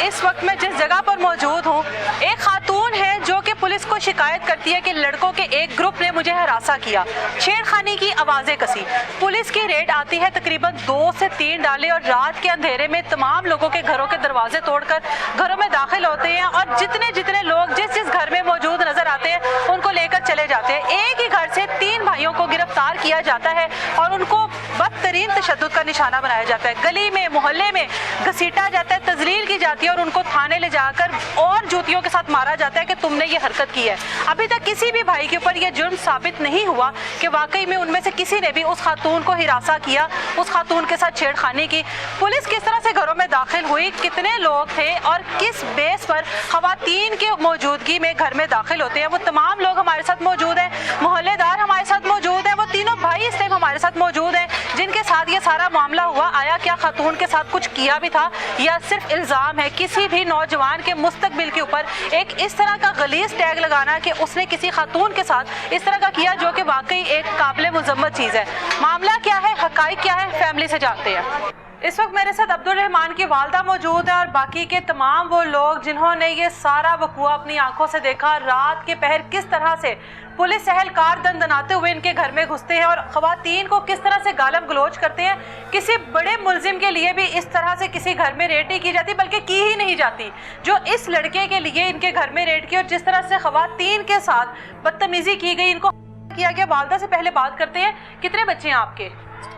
इस वक्त मैं जिस जगह पर मौजूद हूँ, एक खातून है जो कि पुलिस को शिकायत करती है कि लड़कों के एक ग्रुप ने मुझे हरासा किया, छेड़खानी की आवाज़ें कसी। पुलिस की रेड आती है, तकरीबन 2 से 3 डाले और रात के अंधेरे में तमाम लोगों के घरों के दरवाजे तोड़कर घरों में दाखिल होते हैं और जितने लोग जिस घर में मौजूद नजर आते हैं उनको लेकर चले जाते हैं। एक ही घर से 3 भाइयों को गिरफ्तार किया जाता है और उनको बदतरीन तशद्दुद का निशाना बनाया जाता है। गली में मोहल्ले में घसीटा जाता है, तजलील की जाती है और उनको थाने ले जाकर और जूतियों के साथ मारा जाता है कि तुमने ये हरकत की है। अभी तक किसी भी भाई के ऊपर यह जुर्म साबित नहीं हुआ कि वाकई में उनमें से किसी ने भी उस खातून को हिरासा किया, उस खातून के साथ छेड़खानी की। पुलिस किस तरह से घरों में दाखिल हुई, कितने लोग थे और किस बेस पर खवातीन के मौजूदगी में घर में दाखिल होते हैं, वो तमाम लोग हमारे साथ मौजूद हैं। मोहल्लेदार हमारे साथ मौजूद हैं, वो तीनों भाई इस टाइम हमारे साथ मौजूद हैं जिनके साथ ये सारा मामला हुआ। आया क्या खातून के साथ कुछ किया भी था या सिर्फ इल्ज़ाम है? किसी भी नौजवान के मुस्तकबिल के ऊपर एक इस तरह का गलीज टैग लगाना कि उसने किसी खातून के साथ इस तरह का किया जो कि वाकई एक काबिल मुज़म्मत चीज़ है। मामला क्या है, हक़ाइक़ क्या है, फैमिली से जानते हैं। इस वक्त मेरे साथ अब्दुल रहमान की वालदा मौजूद है और बाकी के तमाम वो लोग जिन्होंने ये सारा वक़ूआ अपनी आंखों से देखा। रात के पहर किस तरह से पुलिस एहलकार दंदनाते हुए इनके घर में घुसते हैं और ख़वातीन को किस तरह से गालम गलोच करते हैं। किसी बड़े मुलजिम के लिए भी इस तरह से किसी घर में रेड नहीं की जाती, बल्कि की ही नहीं जाती जो इस लड़के के लिए इनके घर में रेड की और जिस तरह से ख़वातीन के साथ बदतमीज़ी की गई, इनको किया गया। वालदा से पहले बात करते हैं, कितने बच्चे हैं आपके?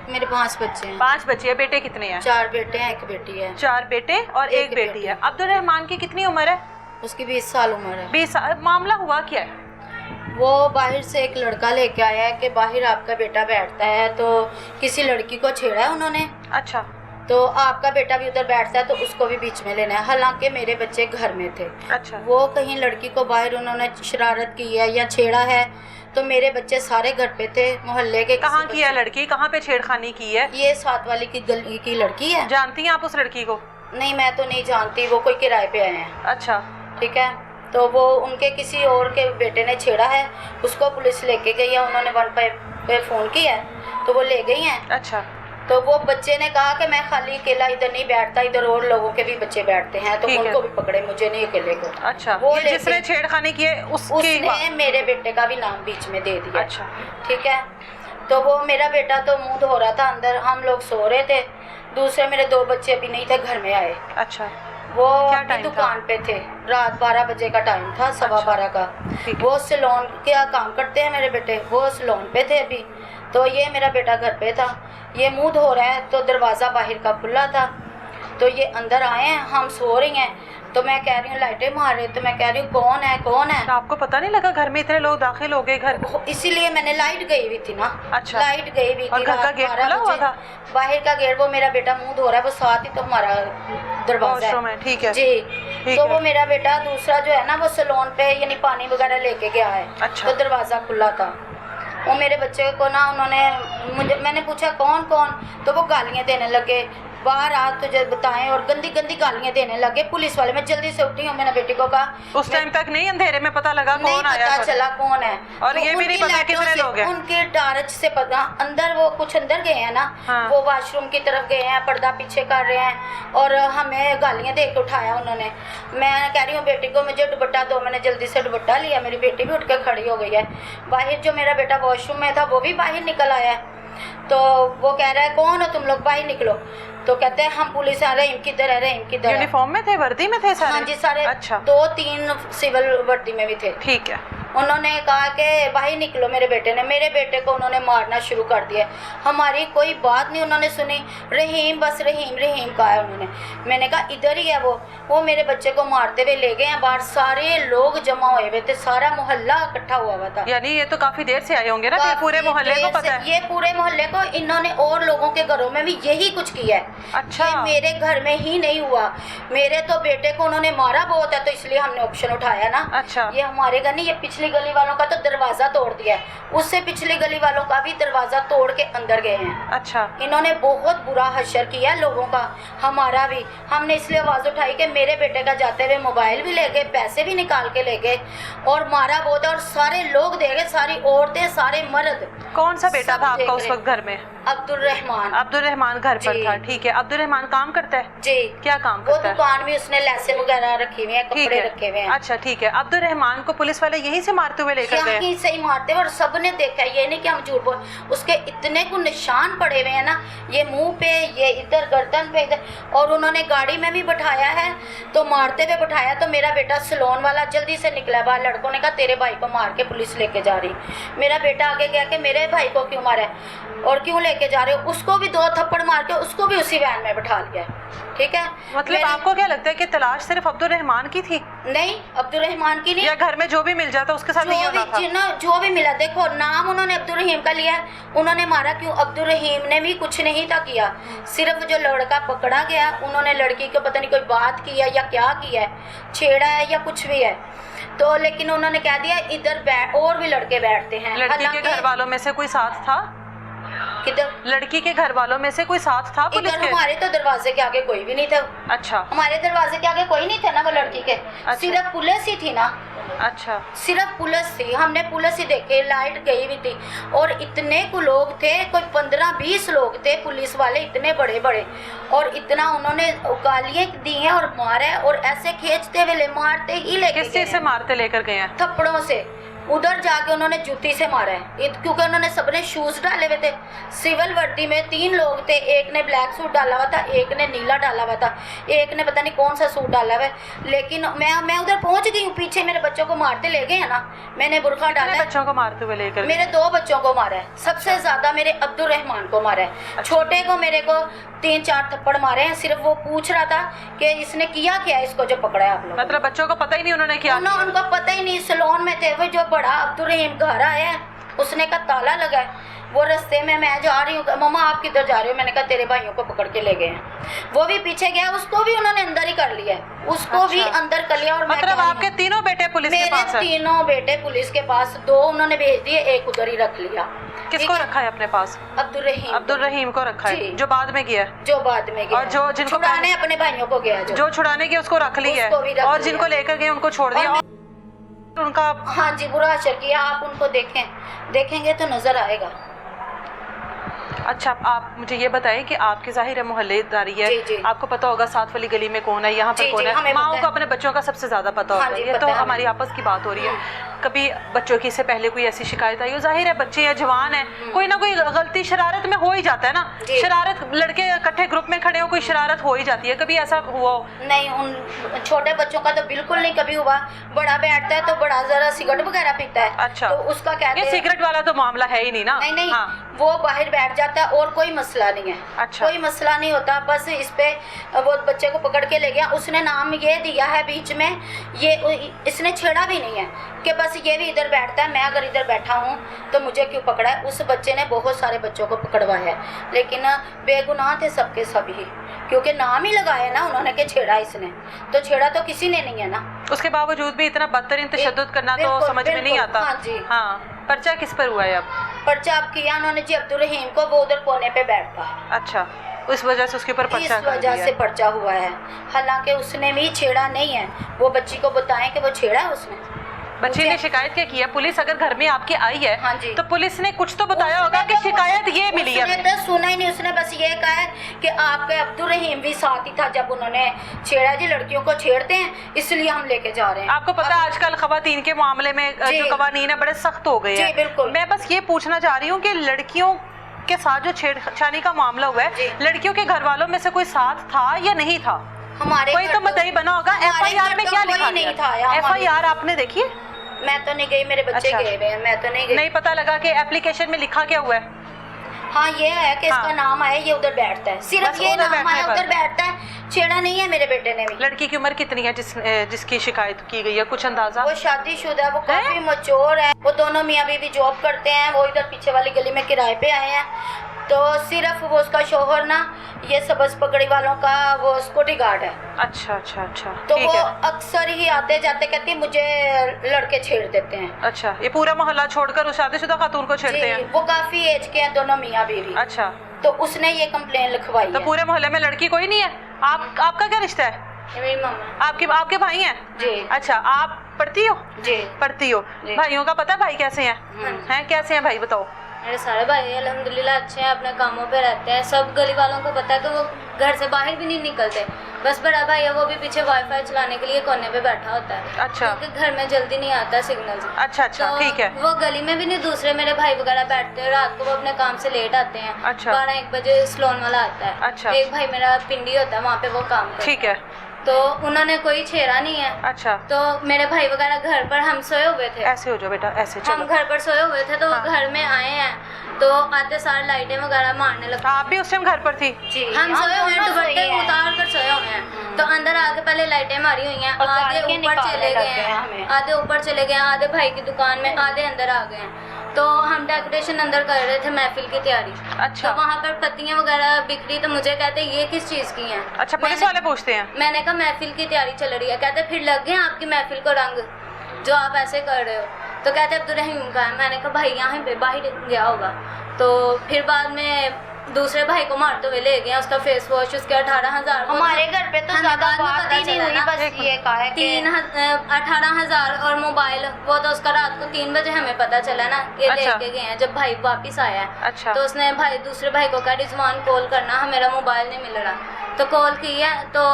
मेरे 5 बच्चे हैं। 5 बच्चे हैं। बेटे कितने हैं? 4 बेटे हैं, 1 बेटी है। 4 बेटे और 1 बेटी है। अब्दुल रहमान की कितनी उम्र है? उसकी 20 साल उम्र है। 20 साल। मामला हुआ क्या है? वो बाहर से एक लड़का लेके आया है कि बाहर आपका बेटा बैठता है, तो किसी लड़की को छेड़ा है उन्होंने। अच्छा। तो आपका बेटा भी उधर बैठता है तो उसको भी बीच में लेना है। हालांकि मेरे बच्चे घर में थे। अच्छा। वो कहीं लड़की को बाहर उन्होंने शरारत की है या छेड़ा है, तो मेरे बच्चे सारे घर पे थे। मोहल्ले के कहाँ की है लड़की, कहाँ पे छेड़खानी की है? ये 7 वाली की गली की लड़की है। जानती हैं आप उस लड़की को? नहीं, मैं तो नहीं जानती, वो कोई किराए पे आए हैं। अच्छा। ठीक है, तो वो उनके किसी और के बेटे ने छेड़ा है, उसको पुलिस लेके गई है। उन्होंने 1 पे फ़ोन किया है तो वो ले गई हैं। अच्छा। तो वो बच्चे ने कहा कि मैं खाली अकेला इधर नहीं बैठता, इधर और लोगों के भी बच्चे बैठते हैं, तो उनको भी पकड़े, मुझे नहीं अकेले को। अच्छा। वो जिसने छेड़खानी की है उसने मेरे बेटे का भी नाम बीच में दे दिया। अच्छा। ठीक है, तो वो मेरा बेटा तो मुंह धो रहा था अंदर, हम लोग सो रहे थे। दूसरे मेरे 2 बच्चे अभी नहीं थे, घर में आए। अच्छा। वो अपनी दुकान पे थे, रात 12 बजे का टाइम था, 12:15 का। वो सैलून का काम करते हैं मेरे बेटे, वो सैलून पे थे अभी। तो ये मेरा बेटा घर पे था, ये मुंह धो रहा है तो दरवाज़ा बाहर का खुला था, तो ये अंदर आए हैं, हम सो रही हैं। तो मैं कह रही हूँ लाइटें मार रहे, तो मैं कह रही हूँ कौन है कौन है। आपको पता नहीं लगा घर में इतने लोग दाखिल हो गए घर? इसीलिए मैंने लाइट गई हुई थी ना। अच्छा। लाइट गई हुई थी और घर का गेट खुला हुआ था? बाहर का गेट, वो मेरा बेटा मुंह धो रहा है, वो साथ ही तो हमारा दरवाजा है। ठीक है जी। तो वो मेरा बेटा दूसरा जो है ना, वो सैलून पे यानी पानी वगैरह लेके गया है। अच्छा। तो दरवाज़ा खुला था। वो मेरे बच्चे को ना उन्होंने मैंने पूछा कौन कौन, तो वो गालियाँ देने लगे, बाहर आ तुझे बताएं, और गंदी गंदी गालियाँ देने लगे पुलिस वाले। मैं जल्दी से उठी हूँ, मैंने बेटी को कहा। उस टाइम तक नहीं अंधेरे में पता लगा कौन आया? पता चला कौन है। और तो ये भी नहीं पता कितने लोग हैं? उनके टार्च से पता, अंदर वो कुछ अंदर गए हैं ना। हाँ। वो वॉशरूम की तरफ गए हैं, पर्दा पीछे कर रहे हैं और हमें गालियाँ दे के उठाया उन्होंने। मैं कह रही हूँ बेटी को मुझे दुपट्टा दो, मैंने जल्दी से दुपट्टा लिया, मेरी बेटी भी उठ के खड़ी हो गई है। बाहर जो मेरा बेटा वॉशरूम में था वो भी बाहर निकल आया है। तो वो कह रहा है कौन हो तुम लोग, बाहर निकलो। तो कहते हैं हम पुलिस आ रहे हैं, किधर है, रहीम किधर है? यूनिफॉर्म में थे, वर्दी में थे सारे? हाँ जी सारे। अच्छा। 2-3 सिविल वर्दी में भी थे। ठीक है। उन्होंने कहा कि बाहर निकलो। मेरे बेटे को उन्होंने मारना शुरू कर दिया। हमारी कोई बात नहीं उन्होंने सुनी। रहीम, बस रहीम रहीम कहा है उन्होंने। मैंने कहा इधर ही है वो मेरे बच्चे को मारते हुए ले गए हैं बाहर। सारे लोग जमा हुए हुए थे, सारा मोहल्ला इकट्ठा हुआ हुआ था। यानी ये तो काफी देर से आए होंगे ना, पूरे मोहल्ले को पता है? ये पूरे मोहल्ले को, इन्होंने और लोगों के घरों में भी यही कुछ किया है। अच्छा। ये मेरे घर में ही नहीं हुआ, मेरे तो बेटे को उन्होंने मारा बहुत है, तो इसलिए हमने ऑप्शन उठाया ना। अच्छा। ये हमारे घर नहीं, ये पिछली गली वालों का तो दरवाजा तोड़ दिया है, उससे पिछली गली वालों का भी दरवाजा तोड़ के अंदर गए हैं। अच्छा। इन्होंने बहुत बुरा हशर किया लोगों का, हमारा भी। हमने इसलिए आवाज़ उठाई कि मेरे बेटे का जाते हुए मोबाइल भी ले गए, पैसे भी निकाल के ले गए और मारा बहुत है। और सारे लोग दे गए, सारी औरतें, सारे मर्द। कौन सा बेटा था आपका उस वक्त घर में? अब्दुल रहमान घर पर जी। था, ठीक है। अब्दुल रहमान काम करता है? जी। क्या काम वो करता है? दुकान में उसने लैसे वगैरह रखी हुई है, ठीक कपड़े है, रखे हुए हैं। अच्छा ठीक है। अब्दुल रहमान को पुलिस वाले यहीं से मारते हुए लेकर गए? यहीं से ही मारते हुए, और सबने देखा, ये नहीं कि हम झूठ बोल, उसके इतने को निशान पड़े हुए हैं ना, ये मुंह पे, ये इधर गर्दन पे, इधर। और उन्होंने गाड़ी में भी बैठाया है, तो मारते हुए बैठाया। तो मेरा बेटा सलोन वाला जल्दी से निकला बाहर, लड़कों ने कहा तेरे भाई को मार के पुलिस लेके जा रही। मेरा बेटा आगे गया कि मेरे भाई को क्यों मारा है और क्यों लेके जा रहे हो, उसको भी 2 थप्पड़ मार के उसको भी उसी वैन में बैठा लिया। ठीक है, मतलब आपको क्या लगता है कि तलाश सिर्फ अब्दुल रहमान की थी? नहीं, अब्दुल रहमान की नहीं, या घर में जो भी मिल जाता उसके साथ नहीं होना था? जो भी मिला, देखो नाम उन्होंने अब्दुल रहीम का लिया है, उन्होंने मारा क्यों? अब्दुल रहीम ने भी कुछ नहीं था किया, सिर्फ जो लड़का पकड़ा गया, उन्होंने लड़की को पता नहीं कोई बात की है या क्या किया है, छेड़ा है या कुछ भी है, तो लेकिन उन्होंने कह दिया इधर और भी लड़के बैठते हैं। लड़की के घर वालों में से कोई साथ था? किधर? लड़की के घर वालों में से कोई साथ था पुलिस के? हमारे तो दरवाजे के आगे कोई भी नहीं था। अच्छा, हमारे दरवाजे के आगे कोई नहीं था ना वो लड़की के। अच्छा। सिर्फ पुलिस ही थी ना। अच्छा, सिर्फ पुलिस थी, हमने पुलिस ही देखे, लाइट गई हुई थी, और इतने को लोग थे, कोई 15-20 लोग थे पुलिस वाले, इतने बड़े बड़े, और इतना उन्होंने गालियाँ दी हैं और मारा है, और ऐसे खींचते हुए मारते ही लेके किस चीज से मारते लेकर गए हैं? थप्पड़ों से। उधर जाके उन्होंने जूती से मारा है, क्योंकि उन्होंने सबने शूज डाले हुए थे। सिविल वर्दी में 3 लोग थे, एक ने ब्लैक सूट डाला हुआ था, एक ने नीला डाला हुआ था, एक ने पता नहीं कौन सा सूट डाला हुआ है। लेकिन मैं उधर पहुंच गई हूँ, पीछे मेरे बच्चों को मारते ले गए हैं ना, मैंने बुरखा डाला है। बच्चों को मारते हुए लेकर? मेरे 2 बच्चों को मारा है, सबसे ज्यादा मेरे अब्दुल रहमान को मारा है। अच्छा। छोटे को मेरे को 3-4 थप्पड़ मारे हैं, सिर्फ वो पूछ रहा था कि इसने किया क्या, इसको जो पकड़ा है आप लोग। मतलब बच्चों को पता ही नहीं उन्होंने क्या? उनको पता ही नहीं, सलोन में थे वो। जो बड़ा अब्दुल रहीम घर आया है, उसने का ताला लगा है, वो रास्ते में मैं जा रही हूँ, मम्मा आप किधर जा रहे हो, मैंने कहा तेरे भाइयों को पकड़ के ले गए हैं। वो भी पीछे गया, उसको भी उन्होंने अंदर ही कर लिया, उसको भी अंदर कर लिया। और मतलब आपके 3 बेटे पुलिस के पास है? 3 बेटे पुलिस के पास, 2 उन्होंने भेज दिए, एक उधर ही रख लिया। किसको रखा है अपने पास? अब्दुल रहीम को रखा है, जो बाद में गया? जो बाद में गया, और जो जिनको छुड़ाने अपने भाइयों को गया, जो छुड़ाने गया उसको रख लिया, और जिनको लेकर गए उनको छोड़ दिया उनका? हाँ जी, बुरा असर किया। आप उनको देखेंगे तो नजर आएगा। अच्छा, आप मुझे ये बताएं कि आपकी जाहिर है मोहल्लेदारी है, जी, जी। आपको पता होगा साथ वाली गली में कौन है, यहाँ पर कौन है। माओ को अपने बच्चों का सबसे ज्यादा पता होगा। ये तो हमारी आपस की बात हो रही है। कभी बच्चों की से पहले कोई ऐसी शिकायत आई हो? जाहिर है बच्चे या जवान है, कोई ना कोई गलती शरारत में हो ही जाता है ना। शरारत, लड़के इकट्ठे ग्रुप में खड़े हो, कोई शरारत हो ही जाती है। कभी ऐसा हुआ? नहीं, उन छोटे बच्चों का तो बिल्कुल नहीं कभी हुआ। बड़ा बैठता है तो बड़ा जरा सिगरेट वगैरह पीता है। अच्छा, तो उसका कहते हैं सिगरेट वाला तो मामला है ही नहीं ना। नहीं, वो बाहर बैठ जाता है और कोई मसला नहीं है। अच्छा, कोई मसला नहीं होता। बस इस पे वो बच्चे को पकड़ के ले गया, उसने नाम ये दिया है बीच में, ये इसने छेड़ा भी नहीं है कि बस ये भी इधर बैठता है, मैं अगर इधर बैठा हूँ तो मुझे क्यों पकड़ा है। उस बच्चे ने बहुत सारे बच्चों को पकड़वाया है, लेकिन बेगुनाह थे सबके सभी, क्योंकि नाम ही लगाया ना उन्होंने कि छेड़ा इसने, तो छेड़ा तो किसी ने नहीं है ना। उसके बावजूद भी इतना बदतरीन तशद्दुद करना तो समझ में नहीं आता। हाँ जी, हाँ। पर्चा किस पर हुआ है अब? पर्चा अब किया उन्होंने जी अब्दुल रहीम को, वो उधर कोने पे बैठता है। अच्छा, उस वजह से उसके ऊपर पर्चा इस वजह से पर्चा हुआ है। हालांकि उसने भी छेड़ा नहीं है। वो बच्ची को बताएं कि वो छेड़ा है उसने। बच्ची ने शिकायत क्या किया? पुलिस अगर घर में आपकी आई है, हाँ जी, तो पुलिस ने कुछ तो बताया होगा कि शिकायत ये मिली है। उसने तो सुना ही नहीं, उसने बस ये कहा है कि आपके अब्दुल रहीम भी साथ ही था जब उन्होंने छेड़ा। जी लड़कियों को छेड़ते हैं इसलिए हम लेके जा रहे हैं। आपको पता है आजकल खवातीन के मामले में जो कवानीन है बड़े सख्त हो गए हैं। बिल्कुल। मैं बस ये पूछना चाह रही हूँ कि लड़कियों के साथ जो छेड़छानी का मामला हुआ है, लड़कियों के घर वालों में से कोई साथ था या नहीं था? हमारे कोई तो मतई बना होगा। FIR में क्या लिखा गया? FIR आपने देखी है? मैं तो नहीं गई, मेरे बच्चे गए हुए हैं, मैं तो नहीं गई। नहीं पता लगा कि एप्लीकेशन में लिखा क्या हुआ है? हाँ, ये है कि इसका नाम आया, ये उधर बैठता है, सिर्फ ये नाम आया, उधर बैठता है। छेड़ा नहीं है मेरे बेटे ने भी। लड़की की उम्र कितनी है जिसकी शिकायत की गई है? कुछ अंदाजा? वो शादीशुदा है, वो काफी मैच्योर है। वो दोनों मियाँ बीवी जॉब करते हैं। वो इधर पीछे वाली गली में किराए पे आए हैं। तो सिर्फ वो उसका शोहर ना ये सबज पगड़ी वालों का वो सिक्योरिटी गार्ड है। अच्छा अच्छा अच्छा। तो वो अक्सर ही आते जाते कहती मुझे लड़के छेड़ देते हैं। अच्छा, ये पूरा मोहल्ला छोड़कर उस शादीशुदा खातून को छेड़ते हैं? वो काफी एज के हैं दोनों मियाँ बीवी। अच्छा, तो उसने ये कंप्लेन लिखवाई। तो पूरे मोहल्ले में लड़की कोई नहीं है? आपका क्या रिश्ता है? मेरी मामा। आपके भाई हैं? जी। अच्छा, आप पढ़ती हो? जी। पढ़ती हो। भाइयों का पता है भाई कैसे हैं? कैसे हैं भाई बताओ? मेरे सारे भाई अल्हम्दुलिल्लाह अच्छे हैं, अपने कामों पे रहते हैं। सब गली वालों को पता है कि वो घर से बाहर भी नहीं निकलते। बस बड़ा भाई है, वो भी पीछे वाईफाई चलाने के लिए कोने पे बैठा होता है। अच्छा। क्योंकि घर में जल्दी नहीं आता सिग्नल। अच्छा अच्छा, तो ठीक है। वो गली में भी नहीं, दूसरे मेरे भाई वगैरह बैठते हैं, रात को वो अपने काम से लेट आते हैं। अच्छा। 12-1 बजे स्लोन वाला आता है। अच्छा। एक भाई मेरा पिंडी होता है, वहाँ पे वो काम करता है। ठीक है। तो उन्होंने कोई छेड़ा नहीं है। अच्छा। तो मेरे भाई वगैरह घर पर हम सोए हुए थे। ऐसे हो जाओ बेटा, ऐसे हम चलो। घर पर सोए हुए थे, तो हाँ। वो घर में आए हैं, तो आते सार लाइटें वगैरह मारने लगे। आप भी उस टाइम घर पर थी? जी हम सोए हुए हैं, दोनों दुपट्टे सोए हैं। उतार कर सोए हुए हैं। तो अंदर आके पहले लाइटें मारी हुई हैं, और आधे जाके ऊपर निकालने चले लग गए गए हैं, हमें। आधे ऊपर चले गए हैं, आधे भाई की दुकान में, आधे अंदर आ गए हैं। तो हम डेकोरेशन अंदर कर रहे थे, महफिल की तैयारी। अच्छा। तो वहाँ पर पत्तियाँ वगैरह बिखरी, तो मुझे कहते ये किस चीज़ की हैं? अच्छा, पुलिस वाले पूछते हैं? मैंने कहा महफिल की तैयारी चल रही है। कहते फिर लग गए आपकी महफिल को रंग, जो आप ऐसे कर रहे हो। तो कहते अब्दुर्रहीम का है। मैंने कहा भाई यहाँ पे बाहर गया होगा। तो फिर बाद में दूसरे भाई को मारते हुए ले गए, उसका फेस वॉश, उसके 18,000। हमारे घर पे तो हमें ज्यादा बाद में बात पता ही नहीं चला हुई, ना। बस ये कहा है कि 18,000 और मोबाइल, वो तो उसका रात को 3 बजे हमें पता चला ना, ये अच्छा। लेके गए हैं जब भाई वापस आया है। अच्छा। तो उसने भाई दूसरे भाई को कहा रिजवान कॉल करना, मेरा मोबाइल नहीं मिल रहा। तो कॉल की है तो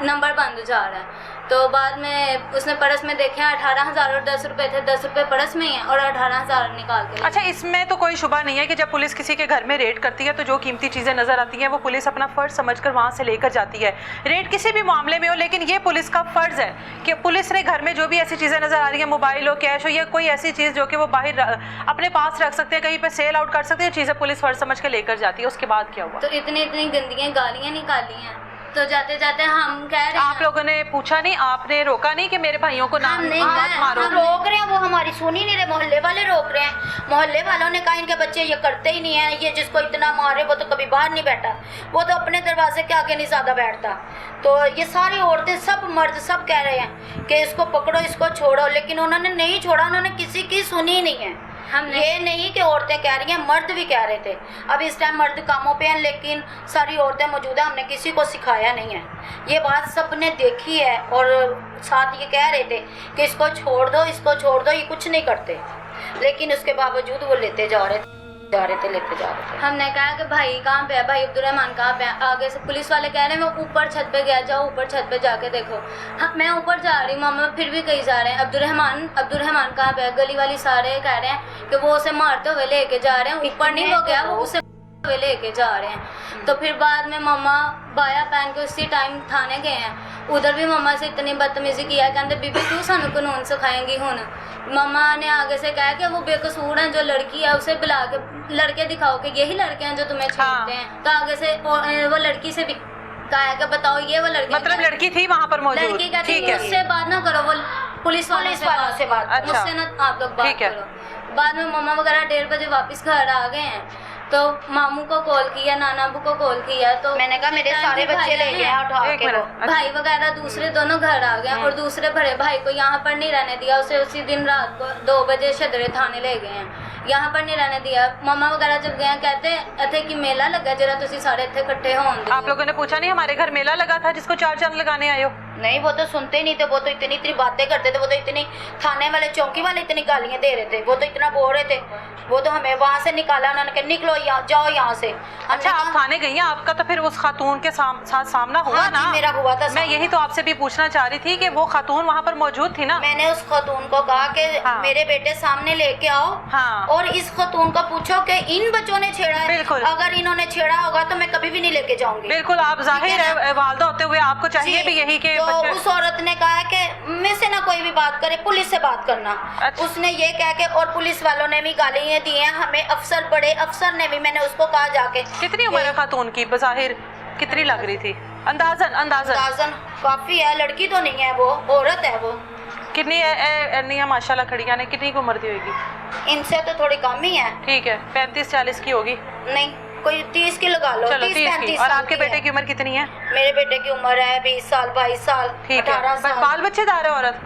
नंबर बंद जा रहा है। तो बाद में उसने पर्स में देखे 18,000 और 10 रुपए थे, 10 रुपए पर्स में ही है और 18,000 निकाल के। अच्छा, इसमें तो कोई शुबा नहीं है कि जब पुलिस किसी के घर में रेड करती है तो जो कीमती चीज़ें नज़र आती हैं वो पुलिस अपना फ़र्ज़ समझकर वहाँ से लेकर जाती है। रेड किसी भी मामले में हो, लेकिन ये पुलिस का फ़र्ज़ है कि पुलिस ने घर में जो भी ऐसी चीज़ें नज़र आ रही हैं, मोबाइल हो, कैश हो, या कोई ऐसी चीज़ जो कि वो बाहर अपने पास रख सकते हैं, कहीं पर सेल आउट कर सकते हैं, चीज़ें पुलिस फ़र्ज़ समझ के लेकर जाती है। उसके बाद क्या हुआ? तो इतनी गंदियाँ गालियाँ निकाली हैं। तो जाते जाते हम कह रहे हैं, आप लोगों ने पूछा नहीं, आपने रोका नहीं कि मेरे भाइयों को नाम नहीं, मत मारो? हम रोक रहे हैं, वो हमारी सुन ही नहीं रहे, मोहल्ले वाले रोक रहे हैं। मोहल्ले वालों ने कहा इनके बच्चे ये करते ही नहीं है, ये जिसको इतना मारे वो तो कभी बाहर नहीं बैठा, वो तो अपने दरवाजे के आगे नहीं ज़्यादा बैठता। तो ये सारी औरतें, सब मर्द, सब कह रहे हैं कि इसको पकड़ो, इसको छोड़ो, लेकिन उन्होंने नहीं छोड़ा, उन्होंने किसी की सुनी नहीं है। हमने ये नहीं कि औरतें कह रही हैं, मर्द भी कह रहे थे। अब इस टाइम मर्द कामों पे हैं, लेकिन सारी औरतें मौजूद हैं, हमने किसी को सिखाया नहीं है। ये बात सब ने देखी है और साथ ये कह रहे थे कि इसको छोड़ दो, इसको छोड़ दो, ये कुछ नहीं करते, लेकिन उसके बावजूद वो लेते जा रहे थे, लेते जा रहे थे। हमने कहा कि भाई कहाँ पे है, भाई अब्दुर्रहमान कहाँ पे है? आगे से पुलिस वाले कह रहे हैं वो ऊपर छत पे गया, जाओ ऊपर छत पे जाके देखो। हाँ, मैं ऊपर जा रही हूँ, मामा फिर भी कहीं जा रहे हैं, अब्दुर्रहमान कहाँ पे है? गली वाली सारे कह रहे हैं कि वो उसे मारते हुए लेके जा रहे हैं, ऊपर नहीं वो गया, वो उसे हुए लेके जा रहे हैं। तो फिर बाद में मामा बाया पहन के उसी टाइम थाने गए हैं। उधर भी मामा से इतनी बदतमीजी किया, कहते बीबी तू सानू कानून सिखाएंगी हुन। मामा ने आगे से कहा कि वो बेकसूर है, जो लड़की है उसे बुला के लड़के दिखाओ कि यही लड़के हैं जो तुम्हें छेड़ते हैं। तो आगे से वो लड़की से भी कहा है कि बताओ ये वो लड़की, मतलब लड़की थी वहाँ पर मौजूद? लड़की कहती ठीक है है। उससे बात ना करो, वो पुलिस वालों से बात अच्छा। मुझसे ना आप लोग बात ठीक है। करो। बाद में मामा वगैरह 1:30 बजे वापस घर आ गए हैं। तो मामू को कॉल किया, नाना अबू को कॉल किया। तो मैंने कहा मेरे सारे बच्चे ले गए हैं उठा एक के। मिनट, वो अच्छा। भाई वगैरह दूसरे दोनों घर आ गए और दूसरे बड़े भाई को यहाँ पर नहीं रहने दिया, उसे उसी दिन रात को 2 बजे शदरे थाने ले गए हैं, यहाँ पर नहीं रहने दिया। मामा वगैरह जब गए कहते इतने कि मेला लगा, जरा तुसी सारे इतने इकट्ठे होन दियो। आप लोगों ने पूछा नहीं हमारे घर मेला लगा था जिसको 4 चांद लगाने आए हो? नहीं, वो तो सुनते नहीं थे, वो तो इतनी बातें करते थे, वो तो इतनी थाने वाले चौकी वाले इतनी गालियां दे रहे थे, वो तो इतना बोल रहे थे, वो तो हमें वहाँ से निकाला, उन्होंने कहा निकलो यहाँ, जाओ यहाँ से। अच्छा, आप थाने गई हैं, आपका तो फिर उस खातून के साथ सामना हुआ हाँ ना? जी, मेरा हुआ था मैं सामना। यही तो आपसे भी पूछना चाह रही थी कि वो खातून वहाँ पर मौजूद थी ना? मैंने उस खातून को कहा कि हाँ। मेरे बेटे सामने लेके आओ, हाँ। और इस खातून को पूछो कि इन बच्चों ने छेड़ा है, बिल्कुल। अगर इन्होंने छेड़ा होगा तो मैं कभी भी नहीं लेके जाऊंगी। बिल्कुल, आप जाहिर है वालदा होते हुए आपको चाहिए जी, भी यही कि तो बच्चे। उस औरत ने कहा कि मैं से ना कोई भी बात करे, पुलिस से बात करना। अच्छा। उसने ये कह के, और पुलिस वालों ने भी गालियां दी हैं हमें, अफसर, बड़े अफसर ने भी, मैंने उसको कहा जाके। कितनी उम्र है खातून की? बज़ाहिर कितनी लग रही थी? अंदाजन काफी है, लड़की तो नहीं है, वो औरत है। वो कितनी है? माशाल्लाह खड़िया ने कितनी की उम्र दी होगी? इनसे तो थोड़ी कम ही है। ठीक है, 35-40 की होगी। नहीं, कोई 30 की लगा लो, चलो 30 की। 30-35 और साल आपके की बेटे है। की उम्र कितनी है? मेरे बेटे की उम्र है 20 साल, 22 साल, ठीक 18 है। साल। बाल बच्चेदार है औरत?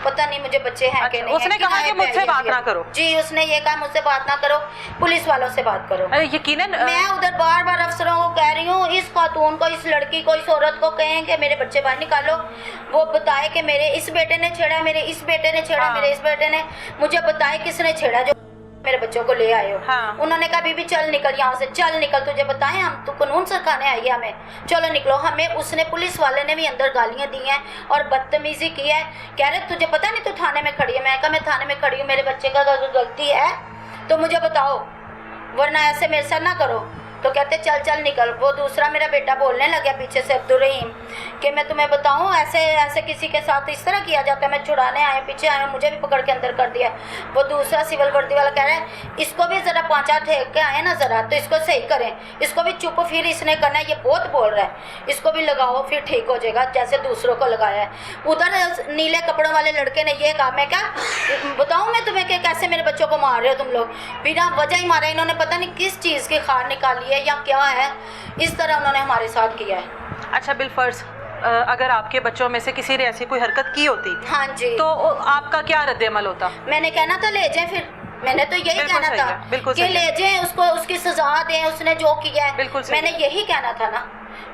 पता नहीं मुझे बच्चे हैं कि अच्छा, नहीं। उसने है, कहा कि किराए मुझसे पे बात है। ना करो। जी, उसने ये कहा मुझसे बात ना करो, पुलिस वालों से बात करो। यकीनन मैं उधर बार बार अफसरों को कह रही हूँ, इस खातून को, इस लड़की को, इस औरत को कहें कि मेरे बच्चे बाहर निकालो, वो बताए कि मेरे इस बेटे ने छेड़ा, मेरे इस बेटे ने छेड़ा, हाँ। मेरे इस बेटे ने, मुझे बताए किसने छेड़ा। जो मेरे बच्चों को ले आए हो। हाँ। उन्होंने कहा बीबी चल निकल यहाँ से, चल निकल, तुझे बताएं हम तो कानून सिखाने आई है हमें, चलो निकलो। हमें उसने पुलिस वाले ने भी अंदर गालियाँ दी हैं और बदतमीजी की है। कह रहे तुझे पता नहीं तू थाने में खड़ी है। मैं कहा मैं थाने में खड़ी हूँ, मेरे बच्चे का अगर गलती है तो मुझे बताओ, वरना ऐसे मेरे साथ ना करो। तो कहते चल चल निकल। वो दूसरा मेरा बेटा बोलने लगा पीछे से, अब्दुल रहीम, कि मैं तुम्हें बताऊं ऐसे ऐसे किसी के साथ इस तरह किया जाता है, मैं छुड़ाने आया, पीछे आया, मुझे भी पकड़ के अंदर कर दिया। वो दूसरा सिविल वर्दी वाला कह रहा है इसको भी ज़रा पाँचा ठेक के आए ना ज़रा, तो इसको सही करें, इसको भी चुप फिर इसने करना है, ये बहुत बोल रहा है, इसको भी लगाओ फिर ठीक हो जाएगा, जैसे दूसरों को लगाया है। उधर नीले कपड़ों वाले लड़के ने ये कहा, मैं क्या बताऊँ मैं तुम्हें कि कैसे मेरे बच्चों को मार रहे हो तुम लोग, बिना वजह ही मारा। इन्होंने पता नहीं किस चीज़ की खार निकाली है या क्या है, इस तरह उन्होंने हमारे साथ किया है। अच्छा बिलफर्ज, अगर आपके बच्चों में से किसी ने ऐसी कोई हरकत की होती, हाँ जी, तो आपका क्या रद्द-ए-अमल होता? मैंने कहना था ले जाए, फिर मैंने तो यही बिल्कुल कहना सही था है, बिल्कुल कि सही ले है। जाए उसको, उसकी सजा दें, उसने जो किया है। बिल्कुल सही मैंने है। यही कहना था ना,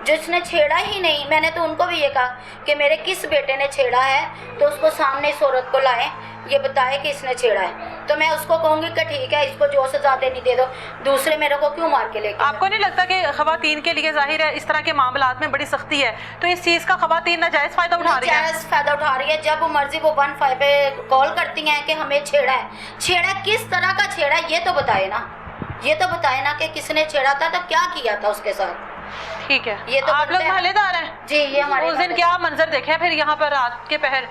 जिसने छेड़ा ही नहीं। मैंने तो उनको भी ये कहा कि मेरे किस बेटे ने छेड़ा है तो उसको सामने इस औरत को लाएं, ये बताए कि इसने छेड़ा है, तो मैं उसको कहूँगी कि ठीक है इसको जो सजा देनी दे दो, दूसरे मेरे को क्यों मार के लेके। आपको नहीं लगता कि खवातीन के लिए जाहिर है इस तरह के मामलात में बड़ी सख्ती है, तो इस चीज़ का खवातीन नाजायज़ फ़ायदा उठा रही है? नाजायज़ फ़ायदा उठा रही है। जब मर्जी वो 15 पे कॉल करती हैं कि हमें छेड़ा है। छेड़ा किस तरह का छेड़ा है ये तो बताए ना, ये तो बताए ना कि किसने छेड़ा था, तो क्या किया था उसके साथ। ठीक है, ये तो आप लोग बनता है। महल्लेदार हैं जी, ये हमारे उस दिन क्या मंजर देखे फिर यहाँ पर रात के पहर?